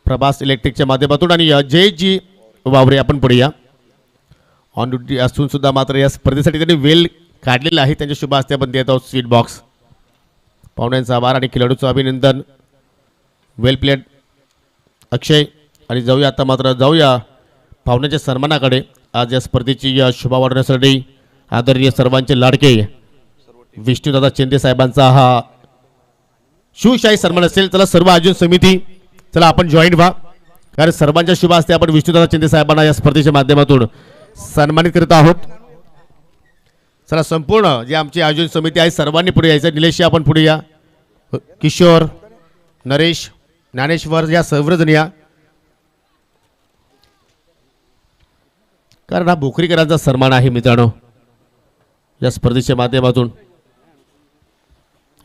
Speaker 1: प्रभास इलेक्ट्रिकच्या माध्यमातून. आणि जयजी वावरे आपण पुढे या. ऑन ड्युटी असून सुद्धा मात्र या स्पर्धेसाठी त्यांनी वेल काढलेला आहे. त्यांच्या शुभ हस्ते आपण देत आहोत स्वीट बॉक्स. पाहुण्यांचा आभार आणि खेळाडूचं अभिनंदन. वेल प्लेड अक्षय. आणि जाऊया आता मात्र जाऊया पाहुण्याच्या सन्मानाकडे. आज या स्पर्धेची शोभा वाढवण्यासाठी आदरणीय सर्वांचे लाडके विष्णुदादा शिंदे साहेबांचा हा शिवशाही सन्मान असेल. चला सर्व आयोजन समिती, चला आपण जॉईन व्हा, कारण सर्वांच्या शुभ हस्ते आपण विष्णुदादा शिंदे साहेबांना या स्पर्धेच्या माध्यमातून सन्मानित करत आहोत. चला संपूर्ण जे आमची आयोजन समिती आहे सर्वांनी पुढे यायचं. निलेश आपण पुढे या. किशोर, नरेश, ज्ञानेश्वर या सर्वजण या, कारण हा भोकरीकरांचा सन्मान आहे मित्रांनो. या स्पर्धेच्या माध्यमातून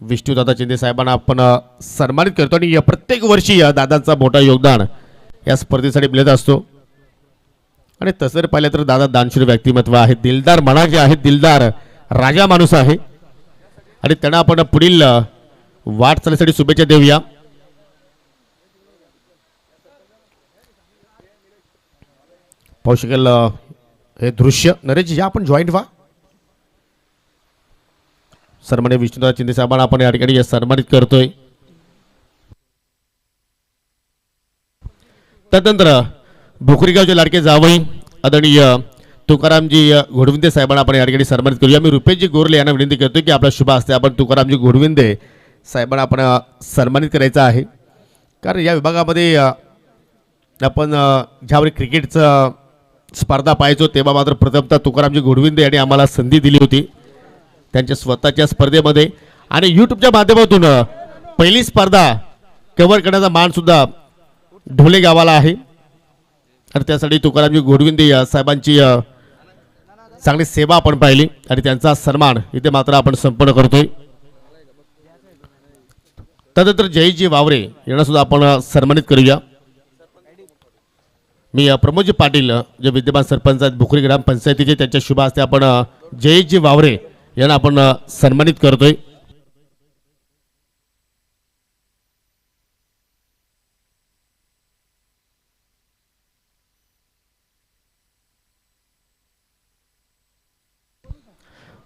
Speaker 1: विष्णुदादा शिंदे साहेबांना आपण सन्मानित करतो. आणि प्रत्येक वर्षी या दादांचा मोठा योगदान या स्पर्धेसाठी मिळत असतो. आणि तसं पाहिलं तर दादा दानशूर व्यक्तिमत्व आहे. दिलदार मनाचे आहेत, दिलदार राजा माणूस आहे. आणि त्यांना आपण पुढील वाटचालीसाठी शुभेच्छा देऊया. पाहू शकेल हे दृश्य. नरेश या आपण जॉईंट व्हा. सन्मान्य विष्णुदादा शिंदे साहेबांना आपण या ठिकाणी सन्मानित करतोय. त्यानंतर भोकरीगावचे लाडके जावई आदरणीय तुकारामजी घोडविंदे साहेबांना आपण या ठिकाणी सन्मानित करूया. मी रुपेशजी गोरले यांना विनंती करतोय की आपल्या शुभ हस्ते आपण तुकारामजी घोडविंदे साहेबांना आपण सन्मानित करायचं आहे. कारण या विभागामध्ये आपण ज्यावेळी क्रिकेटचं स्पर्धा पाहायचो तेव्हा मात्र प्रथमतः तुकारामजी घोडविंदे यांनी आम्हाला संधी दिली होती त्यांच्या स्वतःच्या स्पर्धेमध्ये. आणि यूट्यूबच्या माध्यमातून पहिली स्पर्धा कव्हर करण्याचा मानसुद्धा ढोले गावाला आहे. आणि त्यासाठी तुकारामजी घोडविंदे साहेबांची चांगली सेवा आपण पाहिली आणि त्यांचा सन्मान इथे मात्र आपण संपन्न करतोय. त्यानंतर जयजी वावरे यांना सुद्धा आपण सन्मानित करूया. मी प्रमोदजी पाटील जे विद्यमान सरपंच आहेत भोकरी ग्रामपंचायतीचे, त्यांच्या शुभ हस्ते आपण जयजी वावरे यांना आपण सन्मानित करतोय.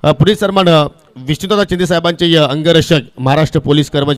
Speaker 1: पुढील सन्मान विष्णुदादा शिंदे साहेबांचे अंगरक्षक महाराष्ट्र पोलीस कर्मचारी